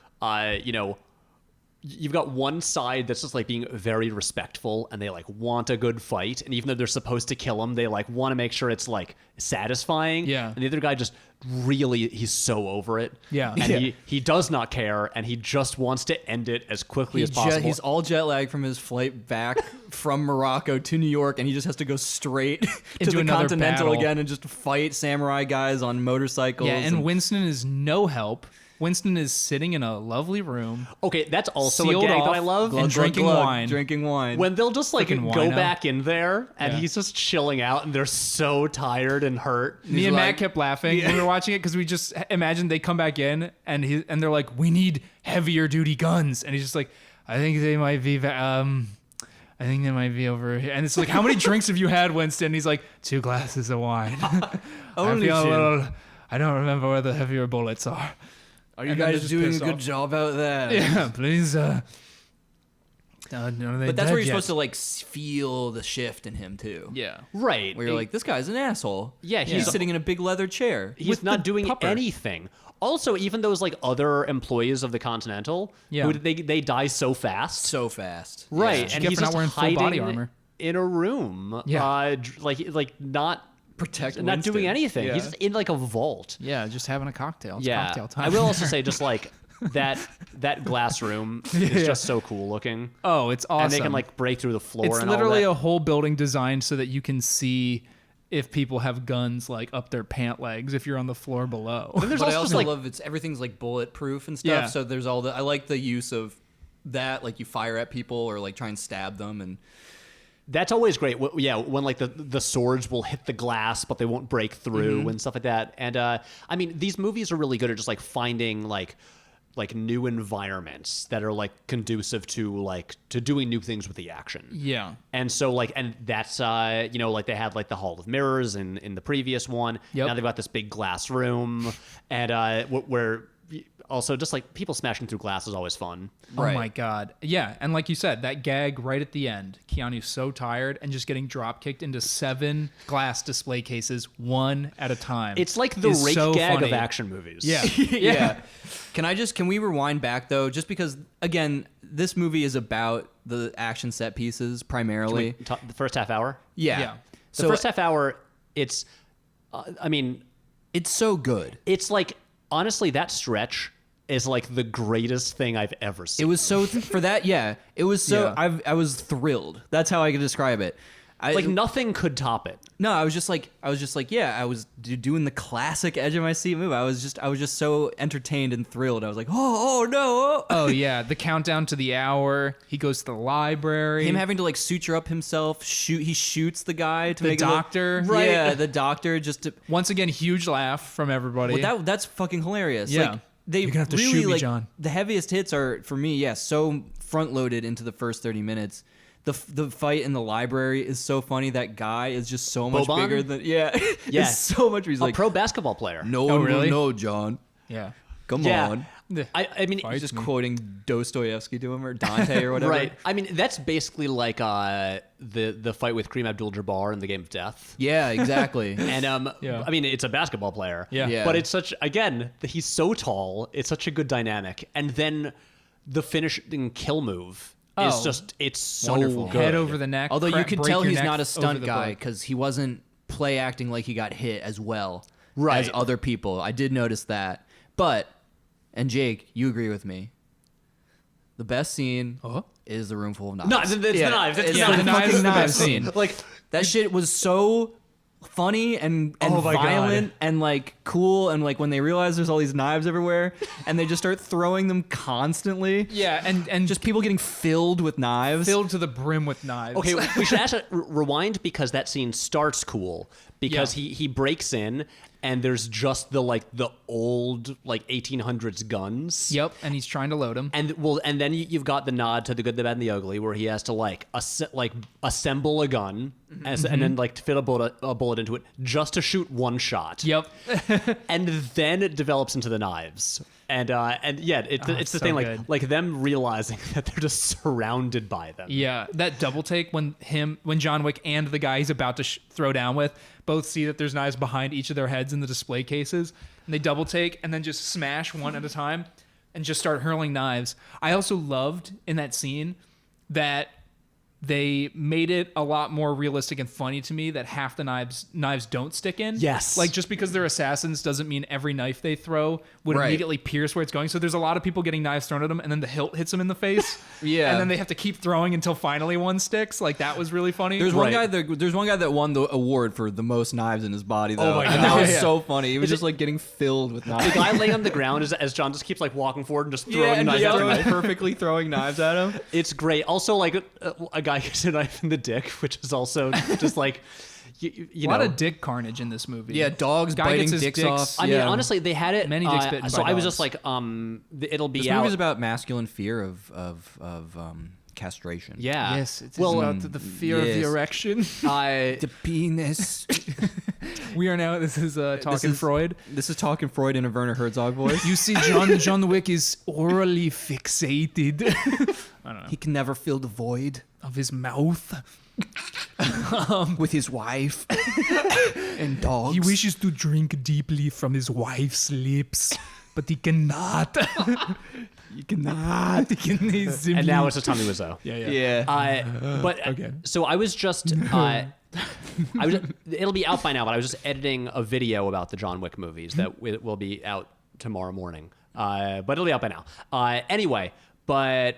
you've got one side that's just like being very respectful and they like want a good fight, and even though they're supposed to kill him, they like want to make sure it's like satisfying. Yeah. And the other guy just really, he's so over it. Yeah. And Yeah. he does not care, and he just wants to end it as quickly as possible. He's all jet lagged from his flight back from Morocco to New York, and he just has to go straight to Into the another Continental battle. again and just fight samurai guys on motorcycles. Yeah, and Winston is no help. Winston is sitting in a lovely room. Okay, that's also a Sealed gag that off, I love. and drinking wine. Drinking wine. When they'll just like Freaking go wino. back in there and Yeah. he's just chilling out and they're so tired and hurt. Me and like- Matt kept laughing when we were watching it because we just imagined they come back in and they're like, "We need heavier duty guns," and he's just like, "I think they might be I think they might be over here." And it's like, "How many drinks have you had, Winston?" And he's like, 2 glasses of wine. Only I feel a two. little. I don't remember where the heavier bullets are. Are you and then they're guys just doing a pissed good off. job out there? Yeah, please. Are they But that's dead where you're yet? supposed to like feel the shift in him too. Yeah. Right. Where you're like, this guy's an asshole. Yeah, he's he's- sitting in a big leather chair. he's with not the doing pupper. anything. Also, even those like other employees of the Continental, Yeah. who they die so fast. so fast. Right. Yeah. And Get he's for not just wearing full body hiding armor. in a room. Yeah. Like not Protect not Winston. doing anything. Yeah. He's just in like a vault. Yeah, just having a cocktail. It's Yeah. cocktail time. I will also say just like that glass room is just so cool looking. Oh, it's awesome. And they can like break through the floor It's and literally all a whole building designed so that you can see if people have guns like up their pant legs if you're on the floor below. There's But I also also like love everything's like bulletproof and stuff. Yeah. So there's all the I like the use of that, like you fire at people or like try and stab them, and that's always great. Yeah, when like the swords will hit the glass, but they won't break through and stuff like that. And I mean, these movies are really good at just like finding like new environments that are like conducive to doing new things with the action. Yeah. And so like, and that's like they had like the Hall of Mirrors in the previous one. Yep. Now they've got this big glass room, and where also just like people smashing through glass is always fun. Oh Right. my God. Yeah. And like you said, that gag right at the end, Keanu's so tired and just getting drop kicked into 7 glass display cases, one at a time. It's like the is rake so gag funny. of action movies. Yeah. yeah. Can we rewind back though, just because again this movie is about the action set pieces primarily. The first half hour. Yeah. Yeah. The So first half hour, it's, I mean, it's so good. it's like, honestly, that stretch is like the greatest thing I've ever seen. It was so for that. Yeah. It was so. Yeah. I was thrilled. That's how I could describe it. like nothing could top it. No, I was just like, yeah, I was doing the classic edge of my seat move. I was just so entertained and thrilled. I was like, oh no. Oh. Oh, yeah. The countdown to the hour. He goes to the library. Him having to like suture up himself. He shoots the guy to The make it look- doctor. Right. Yeah, the doctor just to. Once again, huge laugh from everybody. Well, that's fucking hilarious. Yeah. Like, they You're gonna have to really shoot me, like John. the heaviest hits are for me. Yeah, so front loaded into the first 30 minutes. The fight in the library is so funny. That guy is just so much Boban? bigger than Yeah. It's so much. He's A like pro basketball player. no Oh, one really? will know, John. yeah. Come Yeah. on. I mean, Fight He's just me. quoting Dostoevsky to him or Dante or whatever. right. I mean, that's basically like the fight with Kareem Abdul-Jabbar in the Game of Death. Yeah, exactly. And Yeah. I mean, it's a basketball player. Yeah. Yeah. But it's such, again, he's so tall. It's such a good dynamic. And then the finishing kill move is Oh. just, it's so Wonderful. good. Head over the neck. Although you could break tell your he's neck not a over stunt the guy book. because he wasn't play acting like he got hit as well Right. as other people. I did notice that. But, and Jake, you agree with me. The best scene is the room full of knives. No, it's the knives. It's Yeah, the the knives. fucking is the best knives scene. Like, That shit was so funny and Oh my God. violent and like cool, and like when they realize there's all these knives everywhere and they just start throwing them constantly. Yeah, and Just people getting filled with knives. filled to the brim with knives. okay, we should actually rewind because that scene starts cool because Yeah. he breaks in and there's just the old 1800s guns. Yep, and he's trying to load him. And and then you've got the nod to The Good, the Bad, and the Ugly, where he has to assemble a gun and then to fit a bullet into it just to shoot one shot. Yep. And then it develops into the knives. And yeah, it's the so thing good. like them realizing that they're just surrounded by them. Yeah, that double take when John Wick and the guy he's about to throw down with both see that there's knives behind each of their heads in the display cases, and they double take and then just smash one at a time and just start hurling knives. I also loved in that scene that they made it a lot more realistic and funny to me that half the knives don't stick in. Yes. Like just because they're assassins doesn't mean every knife they throw would Right. immediately pierce where it's going. So there's a lot of people getting knives thrown at them and then the hilt hits them in the face. Yeah. And then they have to keep throwing until finally one sticks. Like that was really funny. There's one Right. guy that won the award for the most knives in his body though. Oh my And God. that was Yeah. so funny. He was Is just it- like getting filled with The knives. guy laying on the ground as John just keeps walking forward and just throwing yeah, and knives just after knife. perfectly throwing knives at him. It's great. Also, a guy gets a knife in the dick, which is also just you a lot of dick carnage in this movie. Yeah, dogs Guy biting gets his dicks dicks- off. I mean, Yeah. honestly, they had it. Many dicks bitten so by I was dogs. just it'll be This out. movie's about masculine fear of castration. Yeah. Yes, it's well, about the fear of the yes. erection. The penis. We are now. This is talking This is- Freud. This is talking Freud in a Werner Herzog voice. You see, John Wick is orally fixated He can never fill the void of his mouth. with his wife and dogs. He wishes to drink deeply from his wife's lips, but he cannot. He cannot. and now it's a Tommy Wiseau. Yeah. But Okay. so I was just it'll be out by now, but I was just editing a video about the John Wick movies that will be out tomorrow morning. But it'll be out by now. Anyway, but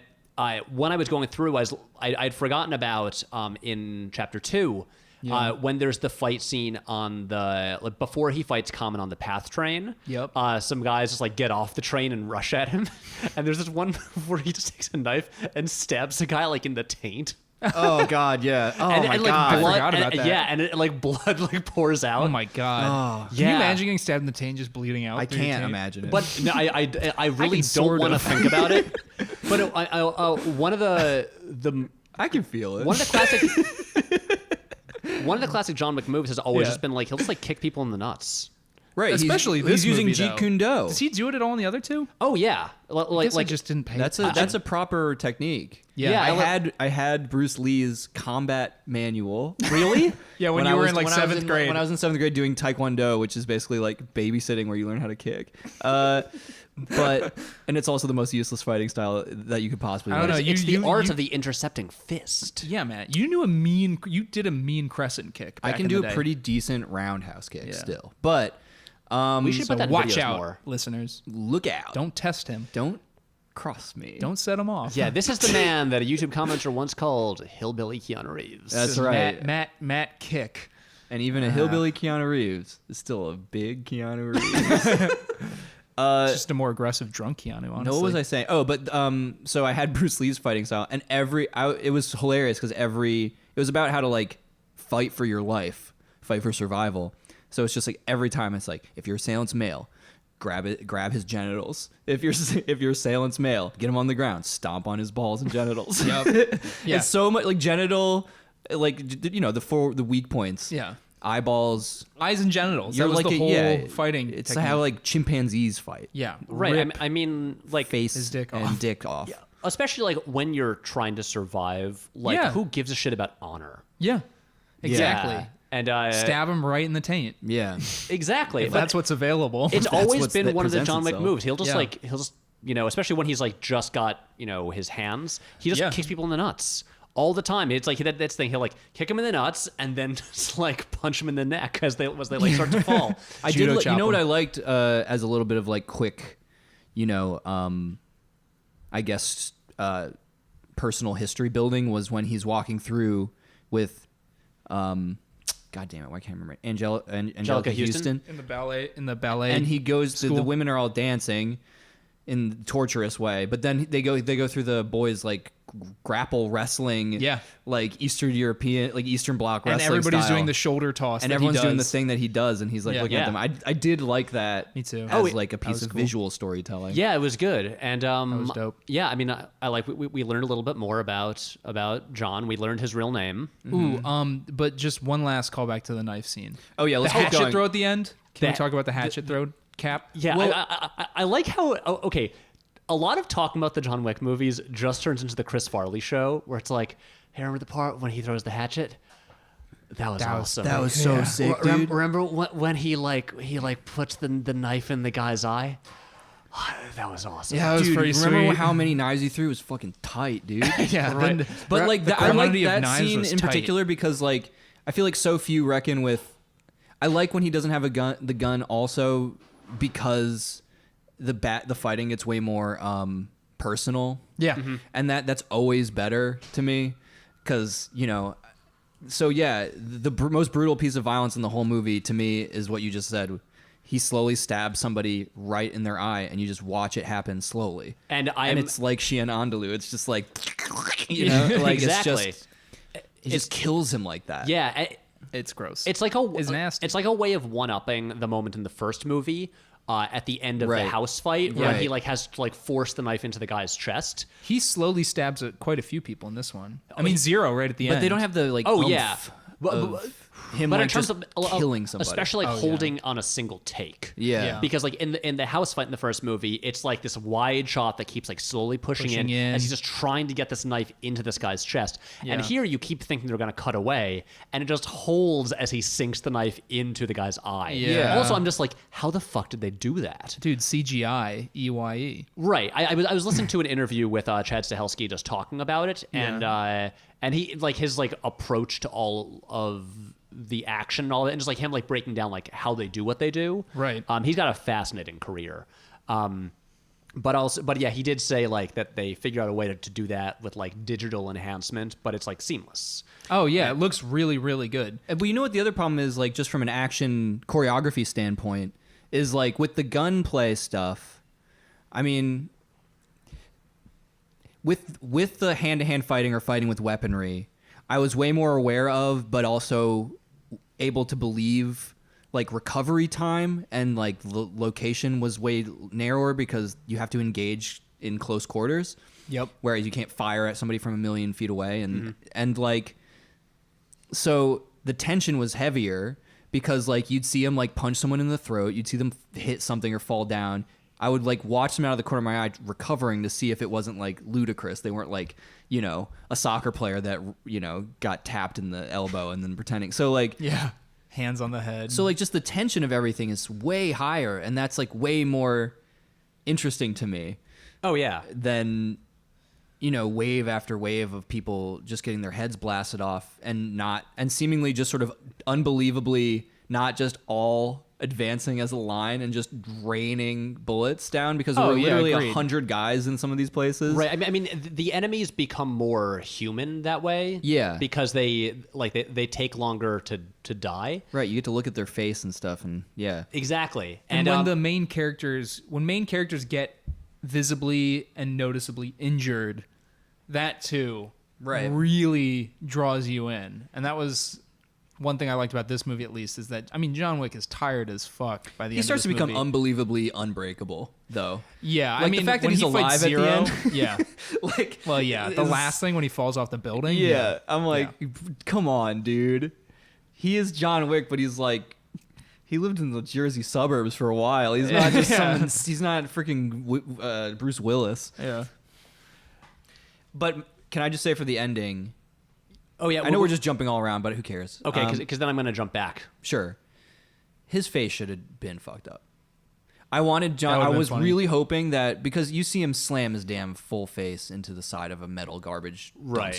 when I was going through, I'd forgotten about in chapter 2 Yeah. When there's the fight scene on the before he fights Common on the PATH train. Yep. Some guys just like get off the train and rush at him, and there's this one where he just takes a knife and stabs a guy like in the taint. Oh God, yeah. Oh and, my and, like, God. blood, I forgot about that. Yeah, and it, like blood like pours out. Oh my god. Can you Yeah. imagine getting stabbed in the taint just bleeding out? I through your can't taint? imagine it. But no, I really can don't sort want to of. think about it. But one of the I can feel it. one of the classic John Wick movies has always Yeah. just been like he'll just like kick people in the nuts. right, Especially he's this using movie, Jeet though. Kune Do. Does he do it at all in the other two? Oh yeah, Like like just didn't pay. That's a proper technique. Yeah. I had Bruce Lee's combat manual. really. Yeah, when I you were was- in like when I was seventh in- grade. When I was in 7th grade doing Taekwondo, which is basically like babysitting where you learn how to kick. But and it's also the most useless fighting style that you could possibly I don't learn. know. It's You- the art you- of the intercepting fist. Yeah, man. You did a mean crescent kick. I back can in do the a day. pretty decent roundhouse kick Yeah. still. But We should So put that in watch videos out, more. listeners. look out. Don't test him. Don't cross me. Don't set him off. Yeah, this is the man that a YouTube commenter once called Hillbilly Keanu Reeves. That's right. Matt Kick. And even a hillbilly Keanu Reeves is still a big Keanu Reeves. It's just a more aggressive drunk Keanu, honestly. No, what was I saying? Oh, but so I had Bruce Lee's fighting style, and it was hilarious because it was about how to like fight for your life, fight for survival. So it's just like every time it's like if your assailant's male, grab his genitals. If your assailant's male, get him on the ground, stomp on his balls and genitals. Yep. Yeah. It's so much like genital, like the weak points. Yeah. Eyeballs. Eyes and genitals. You're That was like the whole yeah, fighting. It's technique. how like chimpanzees fight. Yeah. right. Rip I mean, like Face his dick and off. dick off. especially like when you're trying to survive. Like, Yeah. who gives a shit about honor? Yeah. Exactly. Yeah. And Stab him right in the taint. Yeah. exactly. If But that's what's available. it's always what's- been that one of the presents John Wick itself. moves. He'll just Yeah. especially when he's like just got his hands. He just Yeah. kicks people in the nuts all the time. It's like that's the thing. He'll like kick him in the nuts and then just like punch him in the neck as they like start to fall. I Judo did. You know what chop I liked as a little bit of like quick, I guess personal history building was when he's walking through with, God damn it, why can't I remember? Angelica Houston? in the ballet. and he goes to the school. women are all dancing in a torturous way, but then they go through the boys like grapple wrestling, Yeah. like Eastern European, like Eastern Bloc and wrestling everybody's style. doing the shoulder toss. and that he everyone's doing the does. thing that he does, and he's like Yeah. looking Yeah. at them. I did like that. Me too. As Oh, like a piece was of cool. visual storytelling. Yeah, it was good, and was dope. Yeah, I mean, I like we learned a little bit more about John. We learned his real name. Ooh, but just one last callback to the knife scene. Oh yeah, The let's keep hatchet going. throw at the end. Can we The- talk about the hatchet throw cap? Yeah, I like how okay. A lot of talking about the John Wick movies just turns into the Chris Farley show, where it's like, hey, remember the part when he throws the hatchet? That was awesome. That was so sick, dude. Remember when he puts the knife in the guy's eye? That was awesome. Yeah, that was Dude, pretty remember sweet. how many knives he threw? It was fucking tight, dude. Yeah, Right. then But like the I like quantity of that knives scene was in tight. particular because like I feel like so few reckon with. I like when he doesn't have the gun also because the fighting gets way more personal. Yeah. And that's always better to me because so yeah, the most brutal piece of violence in the whole movie to me is what you just said. He slowly stabs somebody right in their eye, and you just watch it happen slowly. And it's like Shian Andalou. It's just like, like Exactly. it's just it just kills him like that. Yeah, It's gross. it's like It's nasty. It's like a way of one-upping the moment in the first movie. At the end of the Right. house fight, when Right. he like has to like force the knife into the guy's chest. He slowly stabs quite a few people in this one. I mean, zero right at the end. But they don't have the like. Oh oomph yeah, of him but like in terms just of killing somebody. especially like Oh, yeah. holding on a single take. Yeah. Yeah. Because like in the house fight in the first movie, it's like this wide shot that keeps like slowly pushing in as he's just trying to get this knife into this guy's chest. Yeah. And here you keep thinking they're gonna cut away, and it just holds as he sinks the knife into the guy's eye. Yeah. Also, I'm just like, how the fuck did they do that? Dude, CGI, EYE. Right. I was listening to an interview with Chad Stahelski just talking about it, and he like his like approach to all of the action and all that, and just like him like breaking down like how they do what they do. Right. He's got a fascinating career. But yeah, he did say like that they figured out a way to do that with like digital enhancement, but it's like seamless. Oh yeah, it looks really, really good. But you know what the other problem is, like, just from an action choreography standpoint, is like with the gunplay stuff. I mean, with the hand-to-hand fighting or fighting with weaponry, I was way more aware of, but also able to believe, like, recovery time and like location was way narrower because you have to engage in close quarters. Yep. Whereas you can't fire at somebody from a million feet away, and like, so the tension was heavier because like you'd see them like punch someone in the throat, you'd see them hit something or fall down. I would like watch them out of the corner of my eye recovering to see if it wasn't like ludicrous. They weren't like, you know, a soccer player that, you know, got tapped in the elbow and then pretending. So like, Yeah. Hands on the head. so like just the tension of everything is way higher, and that's like way more interesting to me Oh yeah. than, you know, wave after wave of people just getting their heads blasted off and seemingly just sort of unbelievably not just all advancing as a line and just raining bullets down, because there were literally agreed. 100 guys in some of these places. Right. I mean, the enemies become more human that way. Yeah. Because they take longer to die. Right, you get to look at their face and stuff, and yeah. Exactly. and when the main characters get visibly and noticeably injured, that too Right. really draws you in. And that was one thing I liked about this movie, at least, is that, I mean, John Wick is tired as fuck by the end He starts of to this become movie. unbelievably unbreakable, though. Yeah, Like, I the mean, fact that when he's he alive fights at the Zero, end. yeah. Like, Well, yeah, the is- last thing when he falls off the building. Yeah, I'm like, come on, dude. He is John Wick, but he's like, he lived in the Jersey suburbs for a while. He's not just Yeah. he's not freaking Bruce Willis. Yeah. But can I just say for the ending, Oh yeah. I know we're just jumping all around, but who cares? Okay, because then I'm going to jump back. Sure. His face should have been fucked up. I wanted John. That I would've been was funny. really hoping that, because you see him slam his damn full face into the side of a metal garbage Right.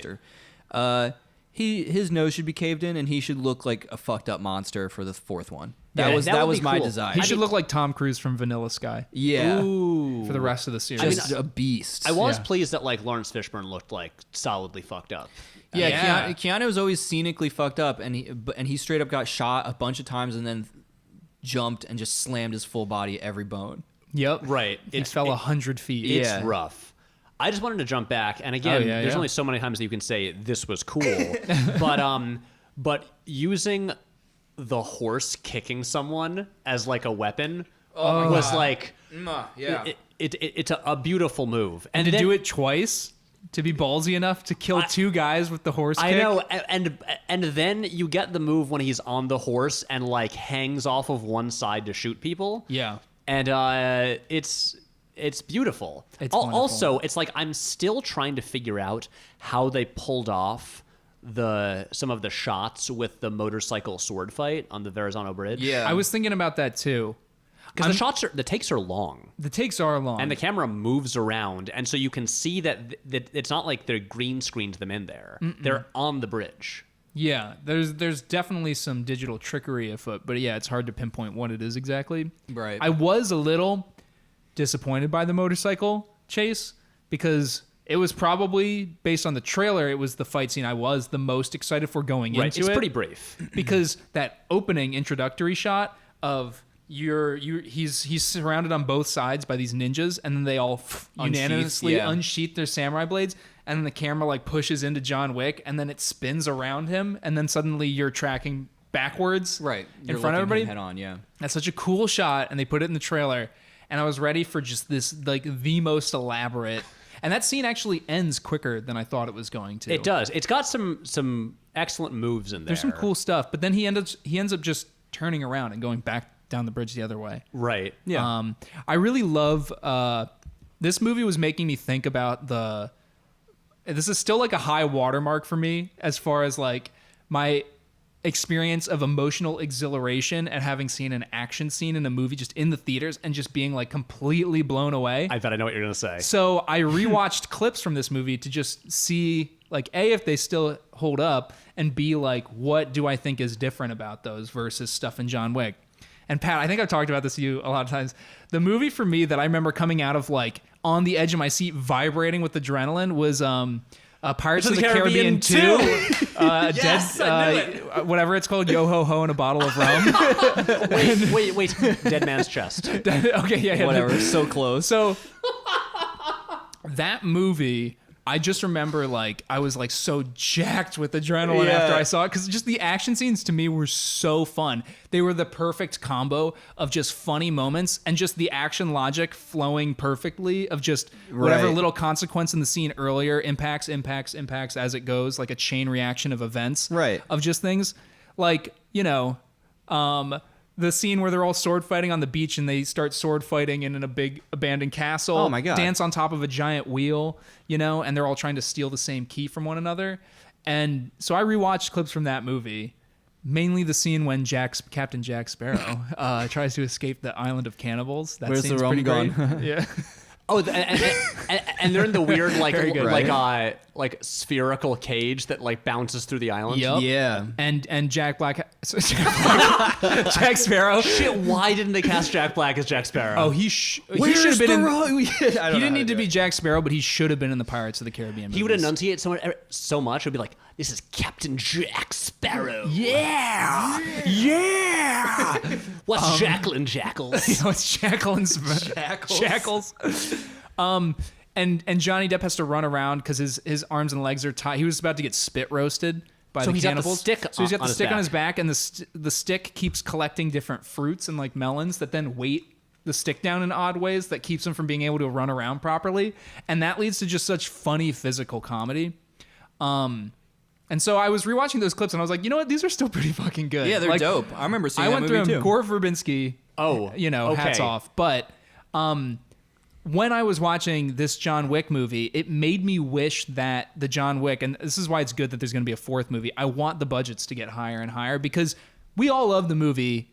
dumpster. His nose should be caved in, and he should look like a fucked up monster for the fourth one. Yeah, That that would was be my cool. desire. He should look like Tom Cruise from Vanilla Sky Yeah. Ooh. for the rest of the series. Just a beast. I was Yeah. pleased that like Lawrence Fishburne looked like solidly fucked up. Yeah, Yeah. Keanu was always scenically fucked up, and he straight up got shot a bunch of times and then jumped and just slammed his full body every bone. Yep. Right. It fell 100 feet. It's Yeah. rough. I just wanted to jump back, and again, Oh, yeah, there's yeah. only so many times that you can say this was cool, but using the horse kicking someone as like a weapon was like Yeah. it's a beautiful move, And to do it twice, to be ballsy enough to kill two guys with the horse I kick. know, and then you get the move when he's on the horse and like hangs off of one side to shoot people. Yeah. And it's beautiful. It's wonderful. Also, it's like I'm still trying to figure out how they pulled off some of the shots with the motorcycle sword fight on the Verrazano Bridge. Yeah. I was thinking about that too. because the takes are long. The takes are long. And the camera moves around, and so you can see that it's not like they're green screened them in there. They're on the bridge. Yeah, there's definitely some digital trickery afoot, but yeah, it's hard to pinpoint what it is exactly. Right. I was a little disappointed by the motorcycle chase because it was probably, based on the trailer, it was the fight scene I was the most excited for going Right, into it's it. pretty brief. Because that opening introductory shot of he's surrounded on both sides by these ninjas, and then they all unanimously unsheath their samurai blades, and then the camera like pushes into John Wick, and then it spins around him, and then suddenly you're tracking backwards Right. in front of everybody. Head on, yeah. That's such a cool shot, and they put it in the trailer, and I was ready for just this like the most elaborate. And that scene actually ends quicker than I thought it was going to. It does. It's got some excellent moves in there. There's some cool stuff, but then he ends up just turning around and going back down the bridge the other way. Right. Yeah. I really love this movie was making me think about this is still like a high watermark for me as far as like my experience of emotional exhilaration at having seen an action scene in a movie just in the theaters and just being like completely blown away. I bet I know what you're going to say. So I rewatched clips from this movie to just see like A, if they still hold up, and B, like what do I think is different about those versus stuff in John Wick. And Pat, I think I've talked about this to you a lot of times. The movie for me that I remember coming out of like on the edge of my seat, vibrating with adrenaline, was Pirates of the Caribbean 2. Yes, I knew it. Whatever it's called, Yo Ho Ho and a bottle of rum. Wait. Dead Man's Chest. Okay, yeah. Whatever. So close. So that movie, I just remember like I was like so jacked with adrenaline after I saw it, because just the action scenes to me were so fun. They were the perfect combo of just funny moments and just the action logic flowing perfectly of just whatever Right. little consequence in the scene earlier impacts as it goes, like a chain reaction of events, Right. of just things like, you know, the scene where they're all sword fighting on the beach and they start sword fighting in a big abandoned castle. Oh my God. Dance on top of a giant wheel, you know, and they're all trying to steal the same key from one another. And so I rewatched clips from that movie, mainly the scene when Captain Jack Sparrow tries to escape the island of cannibals. That Where's the scene's rum pretty gone? great. Yeah. Oh, and they're in the weird good. like spherical cage that like bounces through the island. Yep. Yeah. And Jack Sparrow. Shit, why didn't they cast Jack Black as Jack Sparrow? Oh, he should have been in. He He didn't need to be Jack Sparrow, but he should have been in the Pirates of the Caribbean movies. He would enunciate so much. It would be like, "This is Captain Jack Sparrow." Yeah. What's Jacqueline Jackals? You know, it's Shackles. And Johnny Depp has to run around because his arms and legs are tied. He was about to get spit roasted by So the he's got the cannibals. stick So he's got on the his stick on back. his back, and the stick keeps collecting different fruits and like melons that then weight the stick down in odd ways that keeps him from being able to run around properly. And that leads to just such funny physical comedy. And so I was rewatching those clips and I was like, you know what? These are still pretty fucking good. Yeah, they're Like, dope. I remember seeing I that went movie through them. too. Gore Verbinski. Oh, You know, okay. hats off. But when I was watching this John Wick movie, it made me wish that the John Wick, and this is why it's good that there's going to be a fourth movie. I want the budgets to get higher and higher because we all love the movie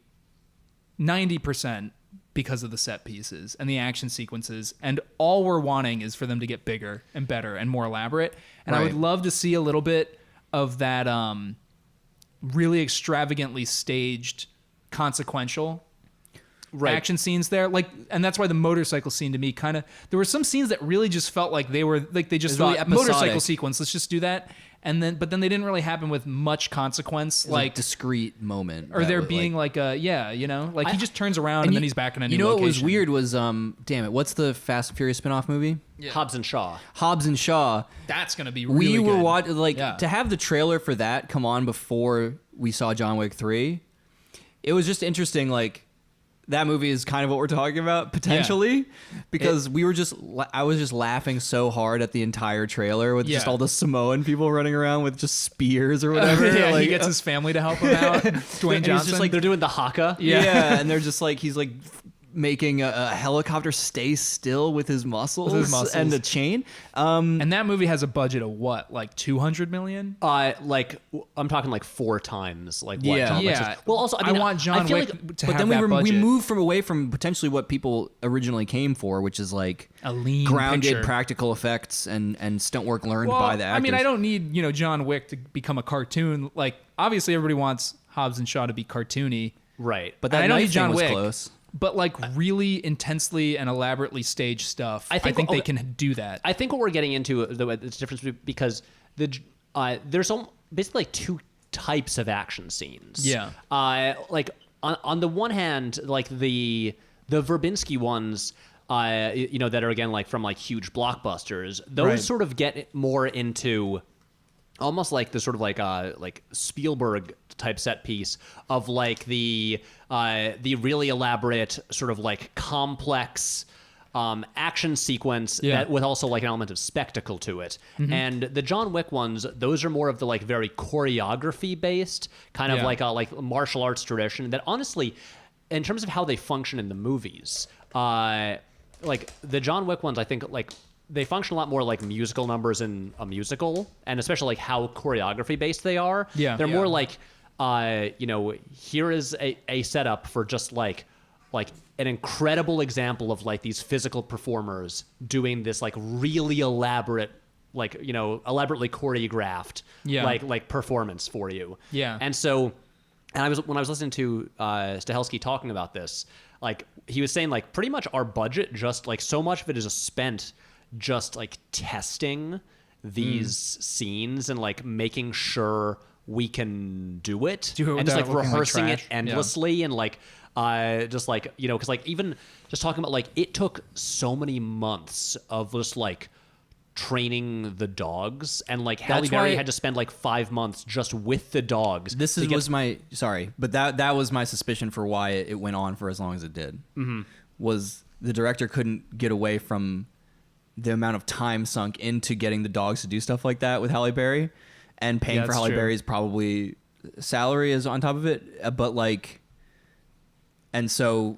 90% because of the set pieces and the action sequences. And all we're wanting is for them to get bigger and better and more elaborate. And I would Right. love to see a little bit of that really extravagantly staged, consequential action scenes there, like, and that's why the motorcycle scene to me kind of, there were some scenes that really just felt like they were like they just It was thought really motorcycle episodic. sequence, let's just do that, and then but then they didn't really happen with much consequence, Like discreet moment. or that there would, being like a you know, like he just turns around and then he's back in a new You know what was location. weird was damn it, what's the Fast and Furious spinoff movie? Hobbs and Shaw. Hobbs and Shaw. That's gonna be really We were good. watching Yeah. to have the trailer for that come on before we saw John Wick 3. It was just interesting, like that movie is kind of what we're talking about potentially, because I was just laughing so hard at the entire trailer with just Yeah. all the Samoan people running around with just spears or whatever. yeah, like, he gets his family to help him out. Dwayne he's Johnson. just like They're doing the haka. yeah. And they're just like he's like making a helicopter stay still with his muscles, and a chain. and that movie has a budget of what, like 200 million? Like I'm talking like 4 times like what Yeah. John Wick Yeah. is. Well, also I mean, want John feel Wick like to But have then that we budget. moved away from potentially what people originally came for, which is like A lean grounded picture. practical effects and stunt work learned Well, by the actors. I mean, I don't need, you know, John Wick to become a cartoon. Like, obviously, everybody wants Hobbs and Shaw to be cartoony. right. But And that I don't knife need John thing was Wick, close. but like really intensely and elaborately staged stuff. I think they can do that. I think what we're getting into the difference because there's basically like 2 types of action scenes. Yeah. Like on the one hand, like the Verbinski ones, you know, that are again like from like huge blockbusters. Those Right. sort of get more into almost like the sort of like Spielberg type set piece of like the really elaborate sort of like complex action sequence Yeah. that with also like an element of spectacle to it. Mm-hmm. And the John Wick ones, those are more of the like very choreography based kind of Yeah. like a like martial arts tradition that honestly, in terms of how they function in the movies, like the John Wick ones, I think like they function a lot more like musical numbers in a musical, and especially like how choreography based they are. Yeah. They're Yeah. more like, you know, here is a setup for just like an incredible example of like these physical performers doing this like really elaborate, like, you know, elaborately choreographed, Yeah. like performance for you. Yeah. And so And when I was listening to Stahelski talking about this, like he was saying, like pretty much our budget, just like so much of it is just spent just like testing these scenes and like making sure we can do it, and just like rehearsing it endlessly and like just like, you know, because like even just talking about like it took so many months of just like training the dogs, and like Halle Berry had to spend like 5 months just with the dogs. Was my but that was my suspicion for why it went on for as long as it did. Was the director couldn't get away from the amount of time sunk into getting the dogs to do stuff like that with Halle Berry, and paying for Halle Berry's probably salary is on top of it, but like, and so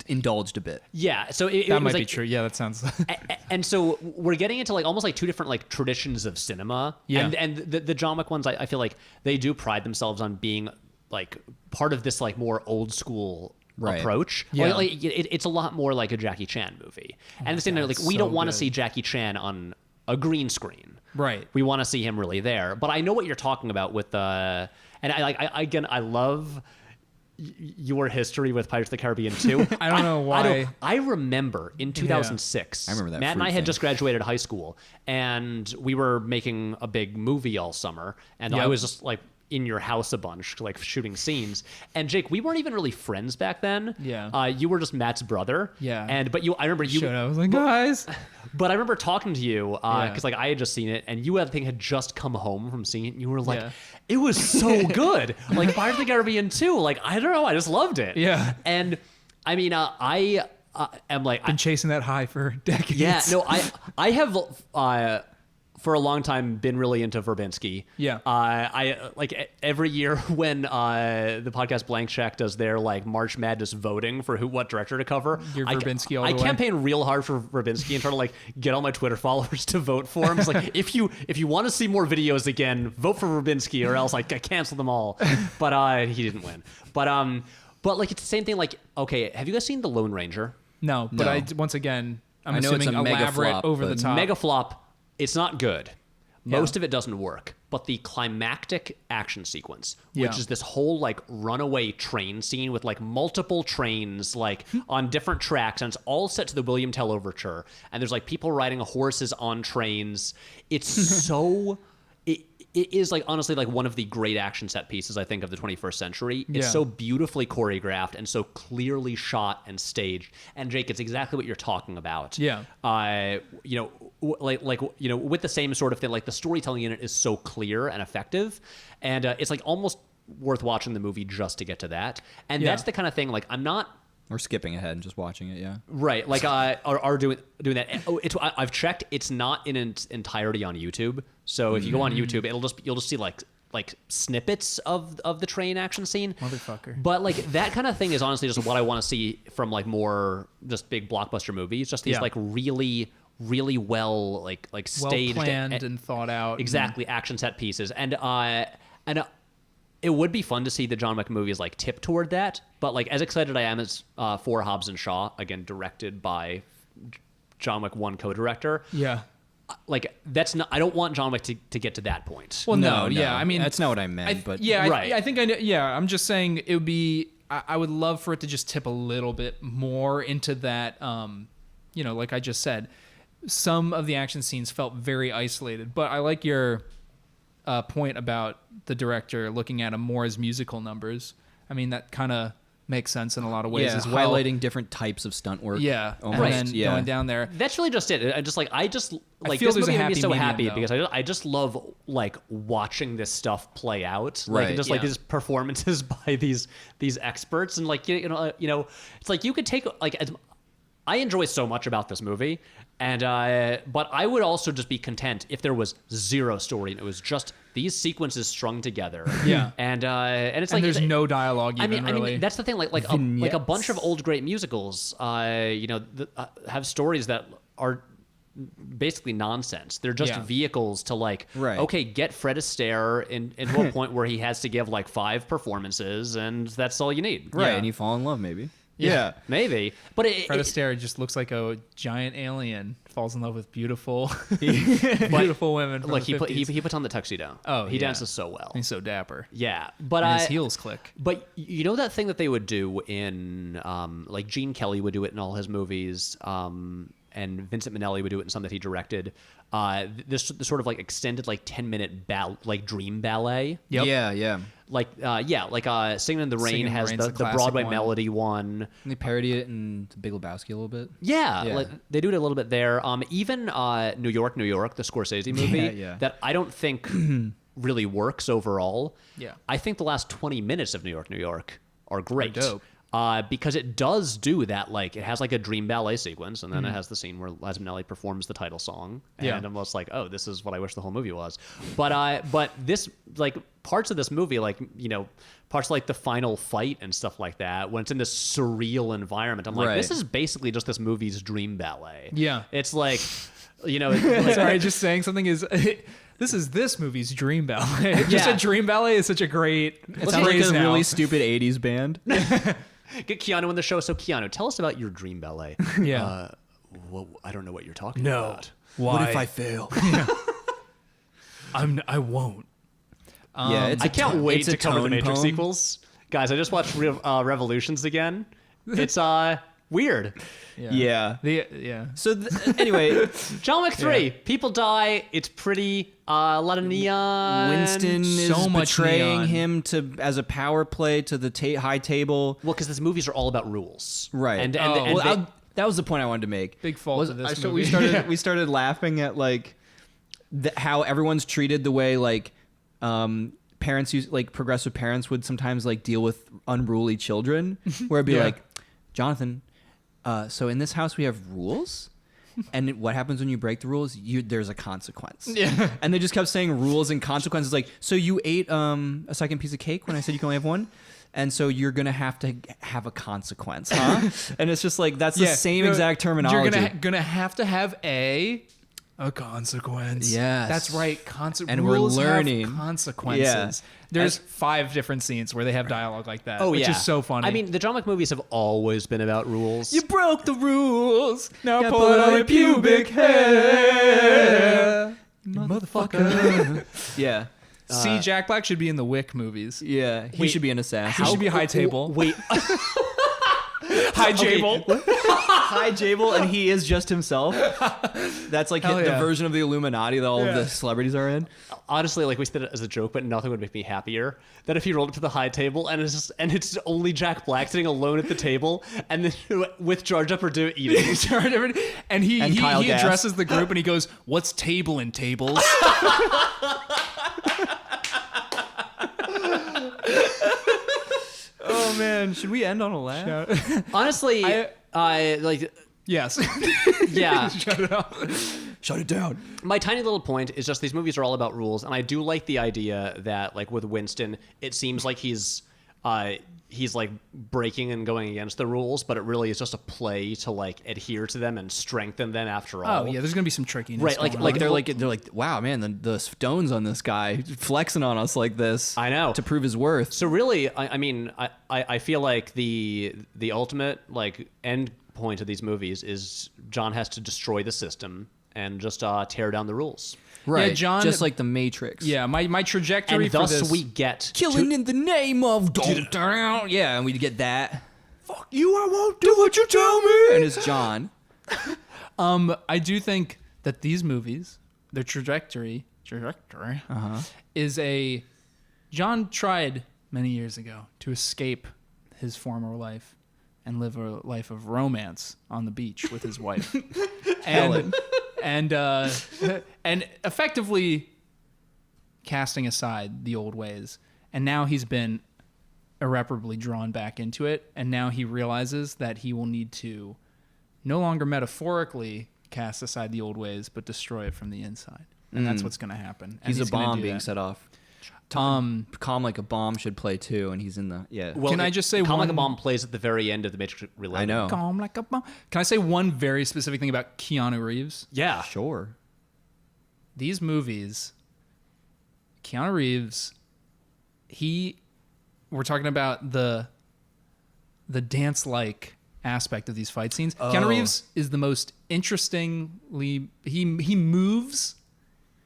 indulged a bit. Yeah, so it That was might be like, true. Yeah, that sounds. and so we're getting into like almost like two different like traditions of cinema. Yeah. And the John Wick ones, I feel like they do pride themselves on being like part of this like more old school approach. Yeah. Like, it's a lot more like a Jackie Chan movie. And at the same time, like we so don't want to good. see Jackie Chan on a green screen. Right. We want to see him really there. But I know what you're talking about with the, and I love your history with Pirates of the Caribbean 2. I don't know why. I remember in 2006, I remember that Matt and fruit I had thing. just graduated high school, and we were making a big movie all summer, and I Yep. was just like in your house a bunch, like shooting scenes. And Jake, we weren't even really friends back then. Yeah. You were just Matt's brother. Yeah. I remember you. I was like, guys. But I remember talking to you because like I had just seen it, and you, I think, had just come home from seeing it, and you were like, Yeah. "It was so good!" Like Pirates of the Caribbean 2. Like I don't know, I just loved it. Yeah. And I mean, I am like, Been chasing that high for decades. yeah, no, I have for a long time been really into Verbinski. Yeah. I like every year when the podcast Blank Check does their like March Madness voting for what director to cover. You're Verbinski all I the way. campaign real hard for Verbinski and try to like get all my Twitter followers to vote for him. It's like if you want to see more videos again, vote for Verbinski or else like I cancel them all. But he didn't win. But like it's the same thing. Like, okay, have you guys seen The Lone Ranger? No, but No. once again, I'm I know it's assuming a mega elaborate, flop, over the but- top. Mega flop. It's not good. Yeah. Most of it doesn't work. But the climactic action sequence, which Yeah. is this whole like runaway train scene with like multiple trains like on different tracks, and it's all set to the William Tell overture. And there's like people riding horses on trains. It's so. It is like honestly like one of the great action set pieces I think of the 21st century. It's Yeah. so beautifully choreographed and so clearly shot and staged. And Jake, it's exactly what you're talking about. Yeah. You know, you know, with the same sort of thing, like the storytelling in it is so clear and effective, and it's like almost worth watching the movie just to get to that. And Yeah. that's the kind of thing like I'm not. Or skipping ahead and just watching it, yeah. Right, like are doing that. Oh, I've checked. It's not in its entirety on YouTube. So if you go on YouTube, you'll just see like snippets of the train action scene. Motherfucker. But like that kind of thing is honestly just what I want to see from like more just big blockbuster movies. Just these Yeah. like really well like well staged planned and thought out. exactly action set pieces, and it would be fun to see the John Wick movies like tip toward that. But like as excited I am as for Hobbs and Shaw, again directed by John Wick 1 co-director. Yeah. Like that's not. I don't want John Wick to get to that point. Well, no, yeah. I mean, that's not what I meant, but yeah, Right. I think I know. Yeah, I'm just saying it would be. I would love for it to just tip a little bit more into that. You know, like I just said, some of the action scenes felt very isolated. But I like your point about the director looking at them more as musical numbers. I mean, that kind of makes sense in a lot of ways yeah, as well. highlighting different types of stunt work. Yeah, almost. and then yeah. going down there. That's really just it. I just like feel this there's a movie made me happy so medium, happy though. because I just love like watching this stuff play out, like Right. and just like Yeah. these performances by these experts, and like you know it's like you could take like I enjoy so much about this movie, and but I would also just be content if there was zero story and it was just these sequences strung together. Yeah. and it's And like there's no dialogue. Even, I mean, really. that's the thing. Like a bunch of old great musicals, you know, have stories that are basically nonsense. They're just Yeah. vehicles to like, Right. okay, get Fred Astaire into a point where he has to give like 5 performances, and that's all you need. Right, Yeah. and you fall in love, maybe. Yeah. Maybe. But Fred Astaire just looks like a giant alien, falls in love with beautiful beautiful women from look, the 50s. he puts on the tuxedo. Oh, he yeah. dances so well. He's so dapper. Yeah, but And his heels click. But you know that thing that they would do in, like Gene Kelly would do it in all his movies, and Vincent Minnelli would do it in some that he directed. This sort of like extended like 10-minute like dream ballet. Yep. Yeah. Like Singing in the Rain Singing in the has Rain's the the classic Broadway one. melody one. And they parody it in The Big Lebowski a little bit. Yeah, Yeah. like they do it a little bit there. Even New York, the Scorsese movie Yeah. that I don't think really works overall. Yeah. I think the last 20 minutes of New York are great. dope. Because it does do that, like it has like a dream ballet sequence, and then it has the scene where Liza Minnelli performs the title song, and Yeah. I'm just like, oh, this is what I wish the whole movie was. But this, like, parts of this movie, like, you know, parts like the final fight and stuff like that, when it's in this surreal environment, I'm like, Right. this is basically just this movie's dream ballet. Yeah. It's like, you know, like, Sorry, just saying something is. This movie's dream ballet. Just Yeah. a dream ballet is such a great. It sounds like a really stupid 80s band. get Keanu in the show. So Keanu, tell us about your dream ballet. Yeah. Well, I don't know what you're talking about. Why? What if I fail? I won't. Yeah, it's I can't wait it's a to cover the tone Matrix poem. sequels. Guys, I just watched Revolutions again. It's weird. Yeah. Yeah. So anyway, John Wick 3. People die. It's pretty. A lot of neon. Winston So is much betraying neon. him as a power play to the high table. Well, because these movies are all about rules. Right. And That was the point I wanted to make. Big fault of this We movie. we started laughing at like how everyone's treated the way like parents use like progressive parents would sometimes like deal with unruly children, where it'd be Yeah. like, Jonathan, so in this house we have rules. And what happens when you break the rules? There's a consequence. Yeah. And they just kept saying rules and consequences. Like, so you ate a second piece of cake when I said you can only have one? And so you're going to have a consequence, huh? And it's just like, that's the same exact terminology. You're gonna have to have a consequence. Yes. That's right. And we're Rules have learning. consequences. Yeah. There's 5 different scenes where they have dialogue like that. oh, which yeah. is so funny. I mean, the John Wick movies have always been about rules. You broke the rules. Now Gotta put on your pubic hair. motherfucker. Yeah. See, Jack Black should be in the Wick movies. Yeah. He Wait, should be an He assassin. should be High Table. Wait. High Jable. High Jable, and he is just himself. That's like Hell the yeah. version of the Illuminati that all of Yeah. the celebrities are in. Honestly, like we said it as a joke, but nothing would make me happier than if he rolled up to the high table and it's only Jack Black sitting alone at the table, and then with Jar Jar Purdue eating. And he Kyle Gass. addresses the group and he goes, "What's table in tables?" Oh man, should we end on a laugh? Honestly, I like. Yes. Yeah, Shut it up. Shut it down. my tiny little point is just these movies are all about rules, and I do like the idea that, like with Winston, it seems like he's like breaking and going against the rules, but it really is just a play to like adhere to them and strengthen them after all. Oh yeah, there's gonna be some trickiness. Right, going like on. They're like, wow, man, the stones on this guy flexing on us like this. I know. to prove his worth. So really, I mean, I feel like the ultimate like end point of these movies is John has to destroy the system and just tear down the rules, Right, John- just like the Matrix. yeah, my trajectory and for thus this. we get killing to- in the name of yeah, and we get that. Fuck you, I won't do what you tell me. And it's John. I do think that these movies, their trajectory is a. John tried many years ago to escape his former life and live a life of romance on the beach with his wife, and effectively casting aside the old ways. And now he's been irreparably drawn back into it, and now he realizes that he will need to no longer metaphorically cast aside the old ways, but destroy it from the inside. And that's what's going to happen. And He's a gonna bomb do being that. set off. Calm Like a Bomb should play too, and he's in the Well, Can I just say Calm Like a one- Bomb plays at the very end of the Matrix Reloaded. I know. Calm like a bomb. Can I say one very specific thing about Keanu Reeves? Yeah. Sure. These movies, Keanu Reeves, we're talking about the the dance-like aspect of these fight scenes. Keanu Reeves is the most interestingly he moves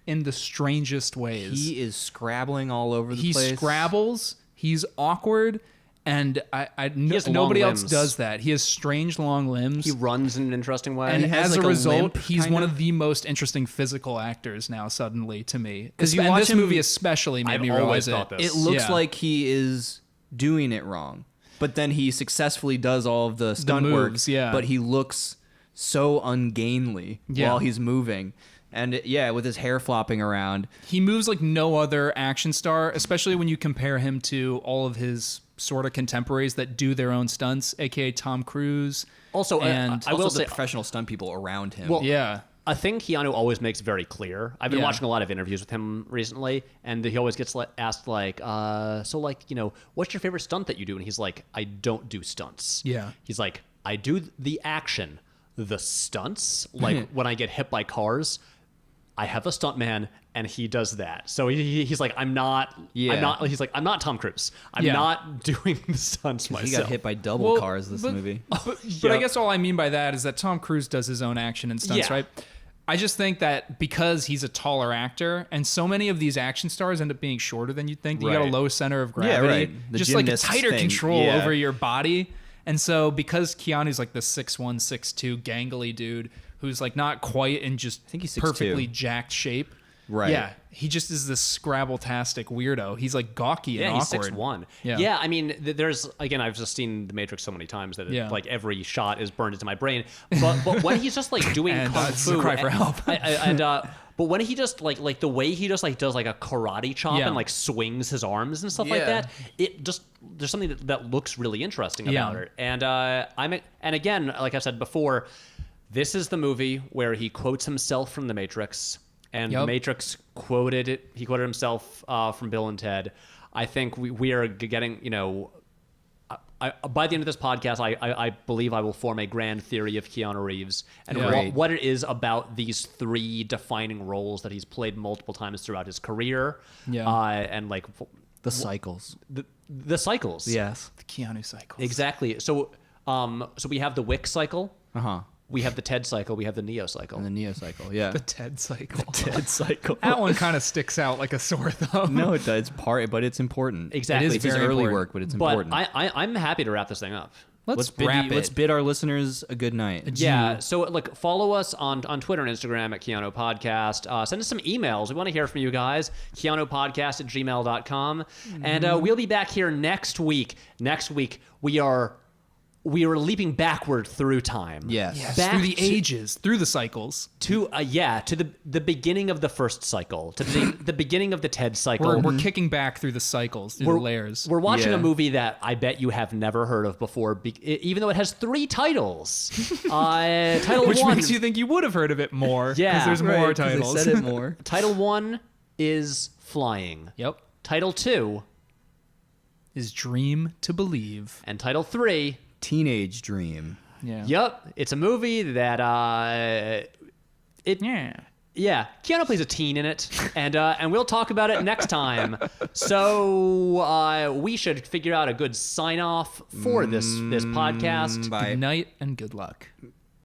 in the strangest ways. He is scrabbling all over the He place. scrabbles. He's awkward, and has nobody long else limbs. does that. He has strange long limbs. He runs in an interesting way. and he has as like a a result, limp, he's kind one of. of the most interesting physical actors now. Suddenly, to me, 'Cause you and watch this him- movie especially made I've me always realize thought it. this. It looks Yeah. like he is doing it wrong, but then he successfully does all of the stunt moves, work. yeah. But he looks so ungainly Yeah. while he's moving, and with his hair flopping around. He moves like no other action star, especially when you compare him to all of his sort of contemporaries that do their own stunts, aka Tom Cruise. Also, and I will Also, say, the professional stunt people around him. Well, yeah, a thing Keanu always makes very clear. I've been Yeah. watching a lot of interviews with him recently, and he always gets asked like, so like, what's your favorite stunt that you do? And he's like, I don't do stunts. Yeah. He's like, I do the action, the stunts. Like when I get hit by cars, I have a stuntman and he does that. So he's like, I'm not Tom Cruise. I'm Yeah. not doing the stunts myself. he got hit by double Well, cars this but- movie. But I guess all I mean by that is that Tom Cruise does his own action and stunts, Yeah. right? I just think that because he's a taller actor, and so many of these action stars end up being shorter than you'd think. You got a Right. low center of gravity, right. The just like a gymnast tighter thing. control Yeah. over your body. And so because Keanu's like the 6'1", 6'2", gangly dude who's like not quite in just think he's 6'2". perfectly jacked shape. Right. Yeah, he just is this Scrabble-tastic weirdo. He's like gawky Yeah, and he's awkward. 6'1". Yeah. Yeah, I mean, there's again, I've just seen The Matrix so many times that Yeah. like every shot is burned into my brain. But when he's just like doing And, kung it's a fu, cry for help. but when he just like the way he just like does like a karate chop Yeah. and like swings his arms and stuff like Yeah. that, it just there's something that looks really interesting Yeah. about it. And and again, like I said before, this is the movie where he quotes himself from The Matrix. And Yep. The Matrix quoted it. He quoted himself from Bill and Ted. I think we are getting, by the end of this podcast, I believe I will form a grand theory of Keanu Reeves and Yeah. what it is about these three defining roles that he's played multiple times throughout his career. Yeah. And like The cycles. the cycles. Yes. The Keanu cycles. Exactly. So we have the Wick cycle. Uh-huh. We have the Ted cycle. We have the Neo cycle. And the Neo cycle. Yeah. The Ted cycle. Ted cycle. That one kind of sticks out like a sore thumb. No, it does. But it's important. Exactly. It is It's his very early important. work, but it's But important. I'm happy to wrap this thing up. Let's bid wrap it. Let's bid our listeners a good night. Yeah, so look, follow us on Twitter and Instagram at Keanu Podcast. Send us some emails. We want to hear from you guys. KeanuPodcast@gmail.com. And we'll be back here next week. Next week, we are leaping backward through time. Yes. Yes, Back through the to- ages, through the cycles. To the beginning of the first cycle, to the beginning of the Ted cycle. We're kicking back through the cycles, through the layers. We're watching Yeah. a movie that I bet you have never heard of before, even though it has 3 titles. Title Which 1. makes you think you would have heard of it more. Yeah. Because there's more Right, 'cause titles. They said it more. Title 1 is Flying. Yep. Title 2 Is Dream to Believe. and Title 3. Teenage Dream. Yeah. Yep, it's a movie that Yeah. Keanu plays a teen in it, and we'll talk about it next time. So we should figure out a good sign off for this podcast. Bye. Good night and good luck.